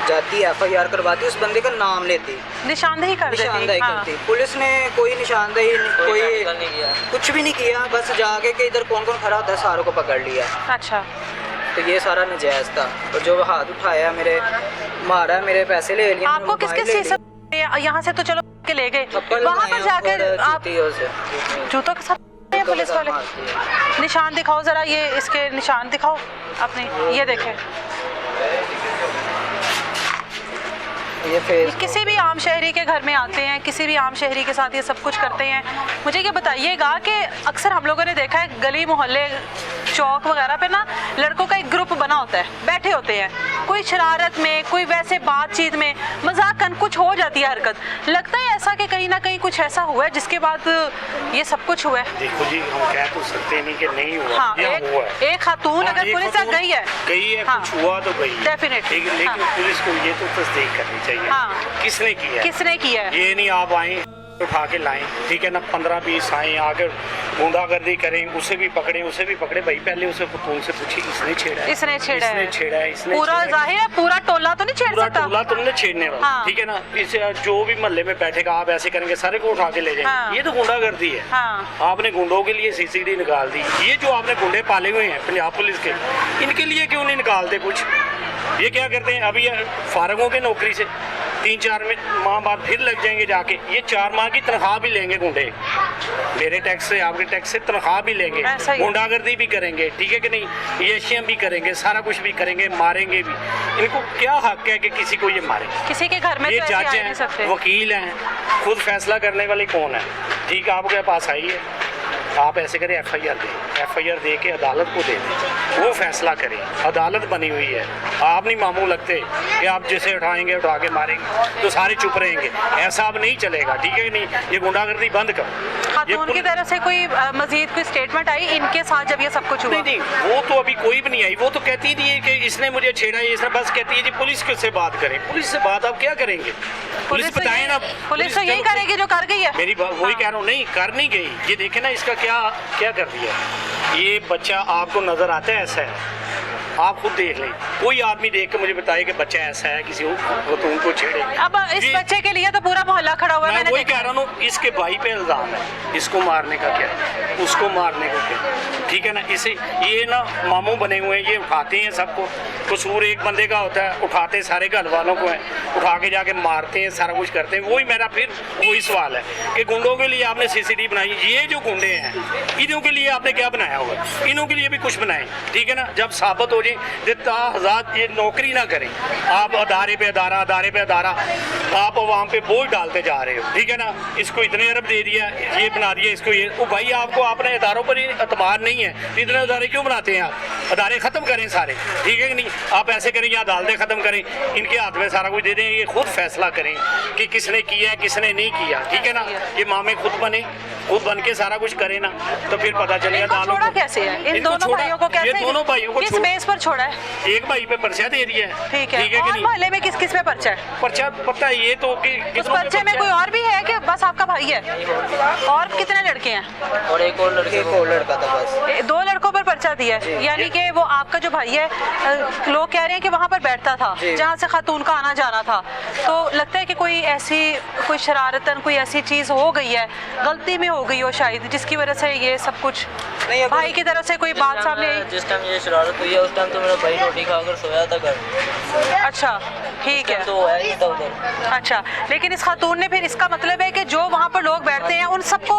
जाती FIR करवाती, उस बंदे का नाम लेती, निशानदेही कर देती। निशानदेही हाँ। करती। पुलिस ने कोई निशानदेही कोई कुछ भी नहीं किया। बस जाके कि इधर कौन कौन खड़ा होता है सारों को पकड़ लिया। अच्छा। तो ये सारा नजायज था। और जो हाथ उठाया, मेरे मारा, मेरे पैसे ले लिए। आपको किस किस चीज़ से यहाँ से तो चलो के ले गए, वहाँ पर जाकर आप जूतों के साथ पुलिस वाले? निशान दिखाओ जरा, ये इसके निशान दिखाओ अपने, ये देखें। ये किसी भी आम शहरी के घर में आते हैं, किसी भी आम शहरी के साथ ये सब कुछ करते हैं। मुझे ये बताइएगा कि अक्सर हम लोगों ने देखा है गली मोहल्ले चौक वगैरह पे ना लड़कों का एक ग्रुप बना होता है, बैठे होते हैं, कोई शरारत में, कोई वैसे बातचीत में, मजाकन कुछ हो जाती है हरकत। लगता है ऐसा कि कहीं ना कहीं कुछ ऐसा हुआ है जिसके बाद ये सब कुछ हुआ है? देखो जी, हम कह तो सकते नहीं कि नहीं हुआ। हाँ, या हुआ है। एक खातून हाँ, अगर एक पुलिस तक खातून गई है, हाँ, कुछ हुआ तो गई है। डेफिनेटली। लेकिन हाँ। पुलिस को ये तो तस्दीक करनी चाहिए। हाँ। किसने किया है? किसने किया है? ये नहीं आप आए उठा के लाएं, ठीक है ना, 15-20 आए आकर गुंडागर्दी करें, उसे भी पकड़े, उसे भी पकड़े। भाई पहले उसे खातून से पूछे इसने छेड़ा है, इसने छेड़ा है, इसने छेड़ा है, इसने पूरा छेड़ा है। जाहिर है पूरा टोला तो नहीं छेड़ पूरा सकता। टोला तुमने छेड़ने वाला, हाँ। ठीक है ना। इसे जो भी मोहल्ले में बैठेगा आप ऐसे करेंगे, सारे को उठा के ले जाएंगे। हाँ। ये तो गुंडागर्दी है। हाँ। आपने गुंडों के लिए CCTV निकाल दी। ये जो आपने गुंडे पाले हुए हैं पंजाब पुलिस के, इनके लिए क्यों नहीं निकालते कुछ? ये क्या करते हैं, अभी फारग हो गए नौकरी से, 3-4 माह बाद फिर लग जाएंगे जाके। ये 4 माह की तनख्वाह भी लेंगे गुंडे, मेरे टैक्स से, आपके टैक्स से तनख्वाह भी लेंगे, गुंडागर्दी भी करेंगे, ठीक है कि नहीं, ये भी करेंगे, सारा कुछ भी करेंगे, मारेंगे भी। इनको क्या हक है कि किसी को ये मारे? किसी के घर में ये तो ऐसे जज आ नहीं सकते। हैं, वकील हैं, खुद फैसला करने वाले कौन है? ठीक है, आपके पास आई है, आप ऐसे करें, FIR दे के अदालत को दे दें, वो फैसला करें। अदालत बनी हुई है, आप नहीं मामू लगते कि आप जिसे उठाएंगे उठा के मारेंगे तो सारे चुप रहेंगे। ऐसा अब नहीं चलेगा, ठीक है कि नहीं। ये गुंडागर्दी बंद करो। खातून की तरफ से कोई मजीद कोई स्टेटमेंट आई इनके साथ जब ये सब कुछ हुआ? नहीं, वो तो अभी कोई भी नहीं आई। वो तो कहती नहीं है कि इसने मुझे छेड़ा, इसने बस कहती है जी पुलिस से बात करें। पुलिस से बात आप क्या करेंगे? पुलिस बताए ना, पुलिस तो यही करेगी जो कर गई है। मेरी बात वही कह रहा हूँ, नहीं कर नहीं गई। ये देखे ना इसका क्या कर दिया। ये बच्चा आपको नजर आता है ऐसा है, आप खुद देख लें, कोई आदमी देख के मुझे बताए कि बच्चा ऐसा है किसी को तो उनको छेड़े। अब इस बच्चे के लिए तो पूरा मोहल्ला खड़ा हुआ है। मैं मैंने वही देखा। कह रहा हूँ, इसके भाई पे इल्जाम है, इसको मारने का क्या है, उसको मारने का क्या, ठीक है ना। इसे ये ना मामू बने हुए हैं, ये उठाते हैं सबको, कसूर एक बंदे का होता है, उठाते सारे घर वालों को है, उठा के जाके मारते हैं, सारा कुछ करते हैं। वही मेरा फिर वही सवाल है कि गुंडों के लिए आपने CCTV बनाई, ये जो गुंडे हैं इन्हों के लिए आपने क्या बनाया हुआ, इन्हों के लिए भी कुछ बनाए, ठीक है ना। जब साबित हो जाए आजाद ये नौकरी ना करें, आप अदारे पे अदारा, अदारे पे अदारा, आप आवाम पे बोझ डालते जा रहे हो, ठीक है ना। इसको इतने अरब दे दिया, ये बना दिया, इसको ये, ओ भाई आपको अपने अदारों पर ही एतमाद नहीं है तो इतने अदारे क्यों बनाते हैं आप। अदारे ख़त्म करें सारे, ठीक है कि नहीं। आप ऐसे करें या अदालतें ख़त्म करें, इनके हाथ में सारा कुछ दे दें, ये खुद फैसला करें कि किसने किया है किसने नहीं किया, ठीक है ना। ये मामे खुद बने, खुद बन के सारा कुछ करें ना, तो फिर पता चलेगा। इनको छोड़ा कैसे है, इन दोनों भाइयों को कैसे, ये दोनों भाइयों को किस बेस पर छोड़ा है? एक भाई पे पर्चा दे दिया है, ठीक है कि और नहीं। मोहल्ले में किस किस पे पर्चा है? पर्चा पता है ये तो कि उस पर्चे में कोई और भी है कि बस आपका भाई है? और कितने लड़के हैं? और एक और लड़का था बस। दो लड़कों पर पर्चा दिया है, यानी कि वो आपका जो भाई है, लोग कह रहे हैं कि वहाँ पर बैठता था जहाँ से खातून का आना जाना था। तो लगता है कि कोई ऐसी कोई शरारतन कोई ऐसी चीज़ हो गई है, गलती में हो गई हो शायद, जिसकी वजह से ये सब कुछ नहीं, भाई की तरफ से कोई बात सामने आई? जिस टाइम ये शरारत हुई है उस टाइम तो मेरा भाई रोटी खाकर सोया था घर। अच्छा ठीक है। तो है नहीं था उधर। अच्छा, लेकिन इस खातून ने फिर, इसका मतलब है कि जो वहाँ पर लोग बैठते हैं उन सबको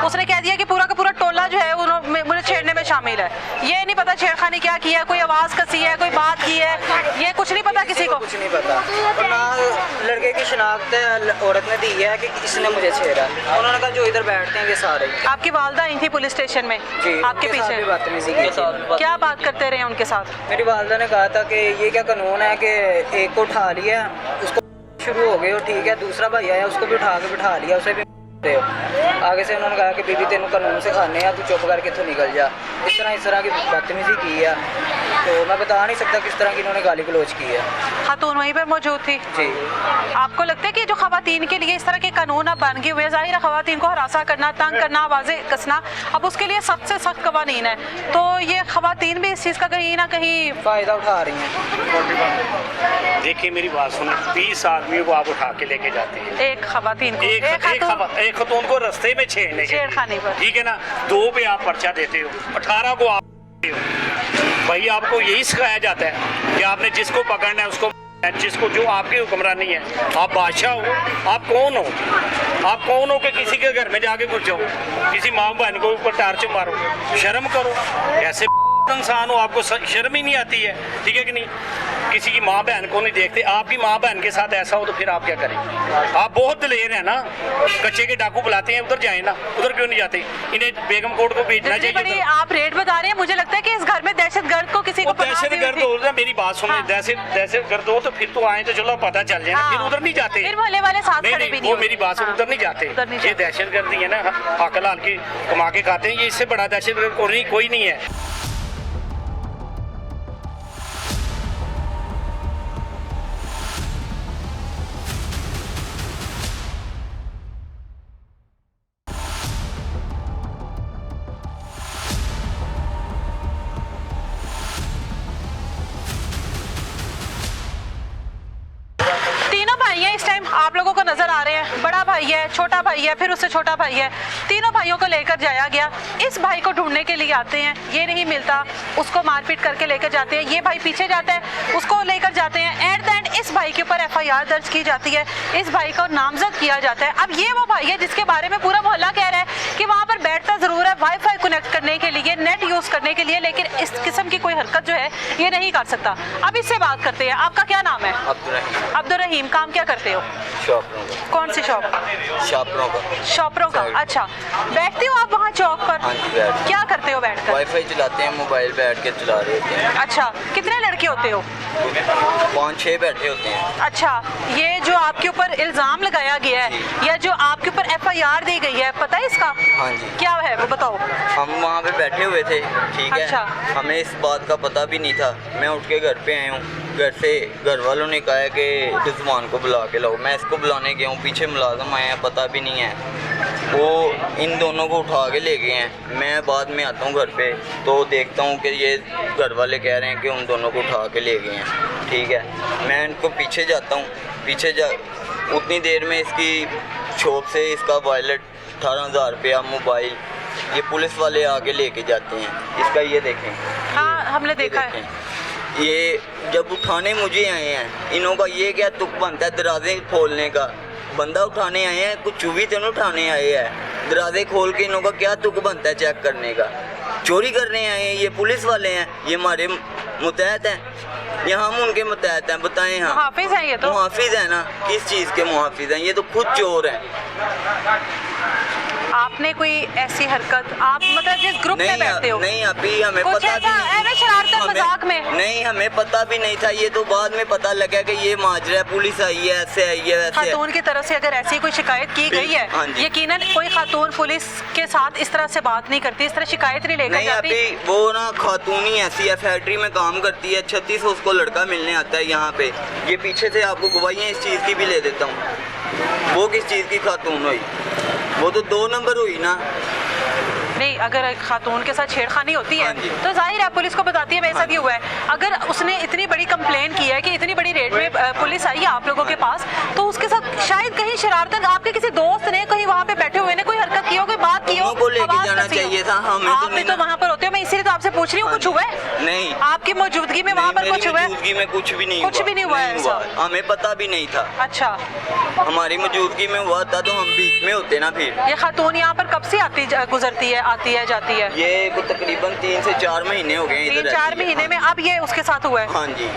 उसने कह दिया कि पूरा का पूरा टोला जो है उन्होंने मुझे छेड़ने में शामिल है। ये नहीं पता छेड़खानी क्या किया, कोई आवाज़ कसी है, कोई बात की है, ये कुछ नहीं पता किसी को। कुछ नहीं पता, और ना लड़के की शिनाख्त औरत ने दी है कि इसने मुझे छेड़ा। उन्होंने कहा जो इधर बैठते हैं ये सारे। आपकी वालदा आई थी पुलिस स्टेशन में आपके पीछे, क्या बात करते रहे उनके साथ? मेरी वालदा ने कहा था कि ये क्या कानून है कि एक को उठा लिया उसको शुरू हो गए हो, ठीक है, दूसरा भाई आया उसको भी उठा के बिठा लिया, उसे भी हो। आगे से उन्होंने कहा कि बीबी तेनों कानून से खाने हैं, तू चुप करके इत्थों निकल जा। इस तरह की बदतमीजी की है, तो मैं बता नहीं सकता किस तरह की इन्होंने गाली गलौज की है। खातून वहीं पर मौजूद थी जी। आपको लगता है कि जो खवातीन के लिए इस तरह के कानून अब बन गए हुए हैं, जाहिर है खवातीन को हरासा करना, तंग करना, आवाज़ें कसना अब उसके लिए सख्त से सख्त कवानीन है, तो ये खवातीन भी इस चीज़ का कहीं ना कहीं फ़ायदा उठा रही हैं। देखिए मेरी बात सुनो, 20 आदमियों को आप उठा के लेके जाते हैं, एक खवातीन को, एक खतून को रास्ते में छेड़ने के छेड़खानी पर, ठीक है ना। 2 पे आप पर्चा देते हो, 18 को आप देते हो। भाई आपको यही सिखाया जाता है कि आपने जिसको पकड़ना है उसको, जिसको जो आपकी हुक्मरानी है, आप बादशाह हो, आप कौन हो, आप कौन हो कि किसी के घर में जाके घुस जाओ, किसी माँ बहन को ऊपर टार्च मारो, शर्म करो। ऐसे इंसान हो, आपको शर्म ही नहीं आती है, ठीक है कि नहीं। किसी की माँ बहन को नहीं देखते, आपकी माँ बहन के साथ ऐसा हो तो फिर आप क्या करें। आप बहुत दलेर हैं ना, कच्चे के डाकू बुलाते हैं, उधर जाए ना, उधर क्यों नहीं जाते। इन्हें बेगम कोर्ट को भेजना चाहिए। बड़ी आप रेट बता रहे हैं, मुझे लगता है कि इस घर में दहशतगर्द को किसी को दहशतगर्द हो ना, मेरी बात सुनो, दहशतगर्द हो तो फिर तो आए तो चलो पता चल जाए ना, फिर उधर नहीं जाते, फिर मोहल्ले वाले साथ खड़े भी नहीं, वो मेरी बात सुनो, उधर नहीं जाते। ये दहशतगर्दी है ना, हक लाल के कमा के खाते हैं, ये इससे बड़ा दहशतगर्द कोई नहीं है। इस टाइम आप लोगों को नजर आ रहे हैं, बड़ा भाई है, छोटा भाई है, फिर उससे छोटा भाई है, तीनों भाइयों को लेकर जाया गया। इस भाई को ढूंढने के लिए आते हैं, ये नहीं मिलता, उसको मारपीट करके लेकर जाते हैं, ये भाई पीछे जाता है, उसको लेकर जाते हैं। एट द एंड इस भाई के ऊपर FIR दर्ज की जाती है, इस भाई को नामजद किया जाता है। अब ये वो भाई है जिसके बारे में पूरा मोहल्ला कह रहा है कि वहाँ पर बैठता जरूर है वाईफाई कनेक्ट करने के लिए, नेट यूज करने के लिए, लेकिन इस किस्म की कोई हरकत जो है ये नहीं कर सकता। अब इससे बात करते हैं, आपका क्या नाम है? अब्दुल रहीम। काम क्या करते हो? शॉपरों का। कौन सी शॉप? शॉपरों का। शॉपरों का, अच्छा। बैठते हो आप वहाँ चौक पर? हाँ जी, बैठते। क्या करते हो बैठकर? वाईफाई चलाते हैं, मोबाइल बैठ के चला रहे होते हैं। अच्छा, कितने लड़के होते हो? 5-6 बैठे होते हैं। अच्छा, ये जो आपके ऊपर इल्जाम लगाया गया है या जो आपके ऊपर FIR दी गई है, पता है इसका? हाँ जी। क्या है वो बताओ। हम वहाँ पे बैठे हुए थे, ठीक है। अच्छा। हमें इस बात का पता भी नहीं था, मैं उठ के घर पे आया हूँ, घर से घर वालों ने कहा है कि रिजवान को बुला के लाओ। मैं इसको बुलाने गया हूँ, पीछे मुलाजम आए हैं, पता भी नहीं है। वो इन दोनों को उठा के ले गए हैं। मैं बाद में आता हूँ घर पे तो देखता हूँ कि ये घर वाले कह रहे हैं कि उन दोनों को उठा के ले गए हैं। ठीक है, मैं इनको पीछे जाता हूँ, पीछे जा उतनी देर में इसकी शॉप से इसका वॉलेट 18,000 रुपया, मोबाइल, ये पुलिस वाले आके लेके जाते हैं। इसका ये देखें, हाँ हमने देखा है। ये जब उठाने मुझे आए हैं, इन्हों का ये क्या तुक बनता है दरवाजे खोलने का। बंदा उठाने आए हैं, कुछ चुवी तो नहीं उठाने आए हैं। दरवाजे खोल के इन्हों का क्या तुक बनता है चेक करने का। चोरी करने आए हैं, ये पुलिस वाले हैं, ये हमारे मुतहत हैं या हम उनके मुतहत हैं? बताएं। हाँ मुहाफिज हैं ये तो। मुहाफिज है ना, किस चीज़ के मुहाफिज हैं? ये तो खुद चोर हैं। आपने कोई ऐसी हरकत, आप मतलब जिस ग्रुप में बैठते हो? नहीं अभी हमें कुछ पता भी ऐसा नहीं, शरारतन मजाक में नहीं हमें पता भी नहीं था। ये तो बाद में पता लगा कि ये माजरा है, पुलिस आई है, ऐसे आई है, वैसे है। खातून की तरफ से अगर ऐसी कोई शिकायत की गई है, हाँ जी। यकीनन कोई खातून पुलिस के साथ इस तरह से बात नहीं करती, इस तरह शिकायत नहीं लेकर नहीं जाती। अभी वो ना खातून ही ऐसी है, फैक्ट्री में काम करती है, 36 उसको लड़का मिलने आता है यहाँ पे। ये पीछे से आपको गवाहियाँ इस चीज़ की भी ले देता हूँ। वो किस चीज़ की खातून हुई? वो तो 2 नंबर हुई ना। नहीं, अगर खातून के साथ छेड़खानी होती है हाँ जी। तो जाहिर है पुलिस को बताती है वैसा भी हुआ है। अगर उसने इतनी बड़ी कंप्लेन की है कि इतनी बड़ी रेट में पुलिस आई है आप लोगों के पास, तो उसके साथ शायद कहीं शरारतन आपके किसी दोस्त ने कहीं वहाँ पे बैठे हुए ने कोई हरकत की हो, कोई बात की हो, को लेके आवाज जाना कसी हो। चाहिए था। हमें आप तो भी नहीं तो ना। वहाँ पर होते हो, मैं इसीलिए तो आपसे पूछ रही हूँ कुछ हुआ है? नहीं, आपकी मौजूदगी में वहाँ पर कुछ हुआ है? मौजूदगी में कुछ भी नहीं कुछ भी नहीं हुआ है ऐसा? हमें पता भी नहीं था। अच्छा, हमारी मौजूदगी में हुआ था तो हम बीच में होते ना। फिर ये खातून यहाँ पर कब से गुजरती है, आती है, जाती है? ये को तकरीबन 3 से 4 महीने हो गए इधर 3-4 रहती है। महीने में अब ये उसके साथ हुआ है? हाँ जी।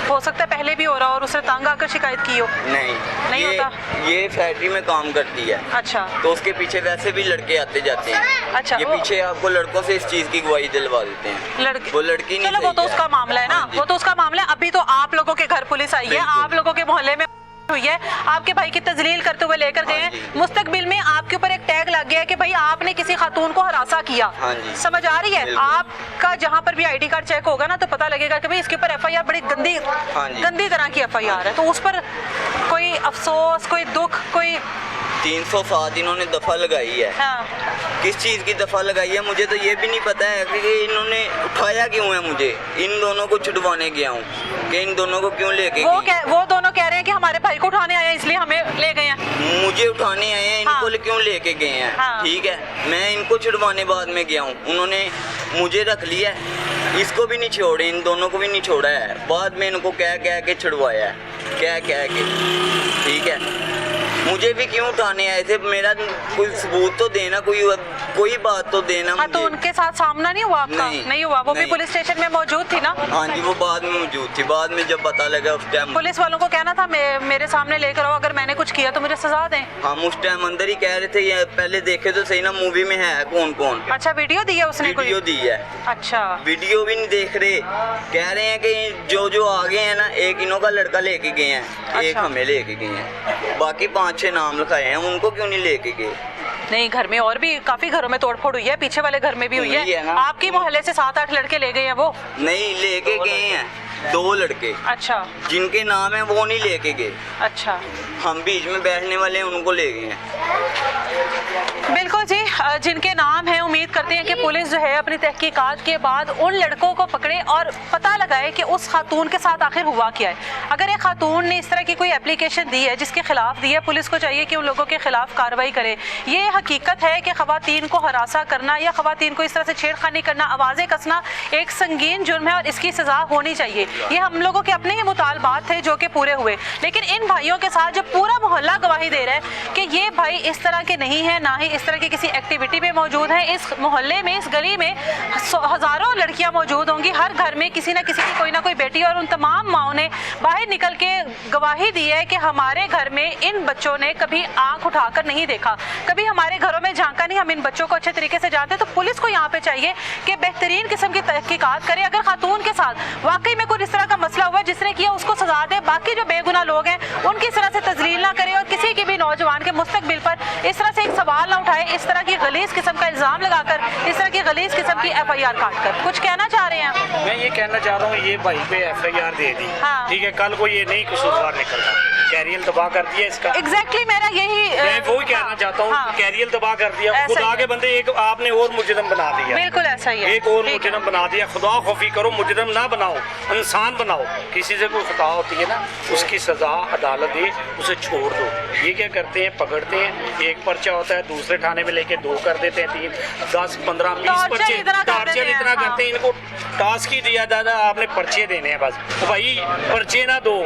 हो सकता है पहले भी हो रहा हो और उसने तंग आकर शिकायत की हो। नहीं ये होता। ये फैक्ट्री में काम करती है। अच्छा, तो उसके पीछे वैसे भी लड़के आते जाते हैं। अच्छा, ये पीछे आपको लड़कों से इस चीज की गवाही दिलवा देते हैं। लड़की, वो लड़की नहीं चलो वो सही तो है। उसका मामला है ना। हाँ जी। वो तो उसका मामला है। अभी तो आप लोगों के घर पुलिस आई है, बिल्कुल। आप लोगों के मोहल्ले में हुई है, आपके भाई की तजलील करते हुए लेकर गए हाँ हैं। जी। मुस्तकबिल में आपके ऊपर एक टैग लग गया है कि भाई आपने किसी खातून को हरासा किया। हाँ जी। समझ आ रही है? बिल्कुल। आपका जहाँ पर भी आईडी कार्ड चेक होगा ना तो पता लगेगा कि भाई इसके ऊपर एफआईआर बड़ी हाँ जी। गंदी तरह की एफआईआर है। तो उस पर कोई अफसोस, कोई दुख, कोई 307 इन्होंने दफा लगाई है। हाँ। किस चीज़ की दफा लगाई है मुझे तो ये भी नहीं पता है कि इन्होंने उठाया क्यों है मुझे। इन दोनों को छुड़वाने गया हूँ कि इन दोनों को क्यों लेके गई? वो दोनों कह रहे हैं कि हमारे भाई को उठाने आए हैं इसलिए हमें ले गए हैं। मुझे उठाने आए हैं, इनको हाँ। क्यों लेके गए हैं? हाँ। ठीक है, मैं इनको छुड़वाने बाद में गया हूँ, उन्होंने मुझे रख लिया है, इसको भी नहीं छोड़े, इन दोनों को भी नहीं छोड़ा है। बाद में इनको कह के छुड़वाया है, कह के। ठीक है, मुझे भी क्यों उठाने आए थे? मेरा कोई सबूत तो देना, कोई बात तो देना। हाँ, तो उनके साथ सामना नहीं हुआ आपका? नहीं हुआ। वो भी नहीं। पुलिस स्टेशन में मौजूद थी ना? हाँ जी, वो बाद में मौजूद थी। बाद में जब पता लगा उस टाइम पुलिस वालों को कहना था मेरे सामने लेकर आओ, अगर मैंने कुछ किया तो मुझे सजा दें। हम उस टाइम अंदर ही कह रहे थे। ये पहले देखे तो सही ना मूवी में है कौन कौन। अच्छा, वीडियो दी है उसने? वीडियो दी है। अच्छा, वीडियो भी नहीं देख रहे, कह रहे हैं कि जो आगे हैं ना, एक इन्हों का लड़का लेके गए हैं, एक अच्छा। हमें लेके गए हैं, बाकी 5-6 नाम लिखाए हैं, उनको क्यों नहीं लेके गए? नहीं, घर में और भी काफी घरों में तोड़फोड़ हुई है, पीछे वाले घर में भी हुई हुई है है। ना। आपकी मोहल्ले से 7-8 लड़के ले गए हैं वो? नहीं लेके गए हैं, 2 लड़के। अच्छा जिनके नाम है वो नहीं लेके गए। अच्छा, हम बीच में बैठने वाले हैं, उनको ले गए हैं। बिल्कुल जी। जिनके नाम है, उम्मीद करते हैं कि पुलिस जो है अपनी तहकीकात के बाद उन लड़कों को पकड़े और पता लगाए कि उस खातून के साथ आखिर हुआ क्या है। अगर एक खातून ने इस तरह की कोई एप्लीकेशन दी है जिसके खिलाफ दी है, पुलिस को चाहिए कि उन लोगों के खिलाफ कार्रवाई करे। ये हकीकत है कि खवातीन को हरासा करना या खवातीन को इस तरह से छेड़खानी करना, आवाज़ें कसना एक संगीन जुर्म है और इसकी सज़ा होनी चाहिए। ये हम लोगों के अपने ही मुतालबात थे जो कि पूरे हुए। लेकिन इन भाइयों के साथ जो पूरा मोहल्ला गवाही दे रहा है कि ये भाई इस तरह के नहीं है, ना ही इस तरह की किसी एक्टिविटी में मौजूद है। इस मोहल्ले में, इस गली में हज़ारों लड़कियां मौजूद होंगी, हर घर में किसी ना किसी की कोई ना कोई बेटी, और उन तमाम माओं ने बाहर निकल के गवाही दी है कि हमारे घर में इन बच्चों ने कभी आंख उठाकर नहीं देखा, कभी हमारे घरों में झांका नहीं, हम इन बच्चों को अच्छे तरीके से जानते। तो पुलिस को यहाँ पे चाहिए कि बेहतरीन किस्म की तहकीकात करे। अगर खातून के साथ वाकई में कोई इस तरह का मसला हुआ है, जिसने किया उसको सजा दे, बाकी जो बेगुनाह लोग हैं उनकी इस तरह से तजलील ना करे और किसी की भी नौजवान के मुस्तकबिल पर इस तरह से एक सवाल ना उठाए। इस तरह की गलीज किस्म का इल्ज़ाम लगाकर, इस तरह की गलीज किस्म की FIR काटकर? कुछ कहना चाह रहे हैं? मैं ये कहना चाह रहा हूँ, ये भाई पे FIR दे दी, हाँ। ठीक है, कल को ये नहीं कसूरवार निकलता, कैरियर तबाह कर दिया इसका। एग्जैक्टली मेरा यही मैं वो ही कहना चाहता हूँ, हाँ। कैरियर तबाह कर दिया, ऐसा खुदा ही के बंदे एक आपने और मुजरिम बना दिया। बिल्कुल ऐसा ही है। एक और ठीक है। मुजरिम बना दिया। खुदा खौफी करो, मुजरिम ना बनाओ, इंसान बनाओ। किसी से कोई खता होती है ना, उसकी सजा अदालत दे, उसे छोड़ दो। ये क्या करते हैं, पकड़ते हैं, एक पर्चा होता है, दूसरे थाने में लेके 2 कर देते हैं, 3, 10, 15, 20 पर्चे, टार्चर इतना करते हैं। इनको टास्क ही दिया दादा, आपने पर्चे देने हैं बस। तो भाई पर्चे ना दो,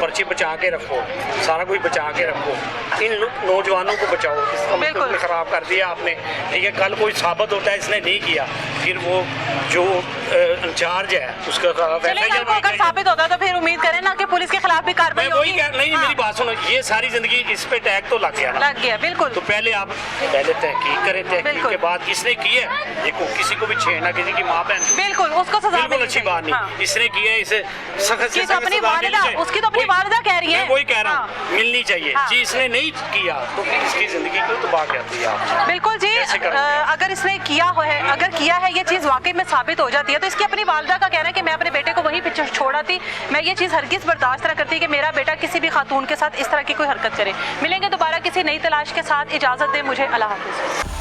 पर्चे बचा के रखो, सारा कुछ बचा के रखो, इन नौजवानों को बचाओ। इसका मतलब खराब कर दिया आपने, ठीक है। कल कोई साबित होता है इसने नहीं किया, फिर वो जो इंचार्ज है उसका अगर साबित होता तो फिर उम्मीद करें ना कि पुलिस के खिलाफ भी कार्रवाई होगी। नहीं, मेरी बात सुनो, ये सारी जिंदगी इस पे टैग तो लग गया ना, लग गया, बिल्कुल। तो पहले आप तहकीक करें, तहकीक के बाद किसने किया, देखो किसी को भी छेड़ना, किसी की माँ बहन, बिल्कुल उसको सजा बिल्कुल अच्छी बात नहीं। हाँ। इसने किया, इसे सख्त से सख्त अपनी सजा वालिदा, मिलनी चाहिए। उसकी तो अपनी वालिदा कह रही है, मैं वही कह रहा हूँ, मिलनी चाहिए जी। इसने नहीं किया तो फिर इसकी जिंदगी को तबाह कर दिया। बिल्कुल जी, अगर इसने किया है, अगर किया है ये चीज़ वाकई में साबित हो जाती है, तो इसकी अपनी वालिदा का कहना है कि मैं अपने बेटे को वहीं पे छोड़ा थी, मैं ये चीज़ हरगिज़ बर्दाश्त ना करती कि मेरा बेटा किसी भी खातून के साथ इस तरह की कोई हरकत करे। मिलेंगे दोबारा किसी नई तलाश के साथ, इजाज़त दें मुझे, अल्लाह हाफ़िज़।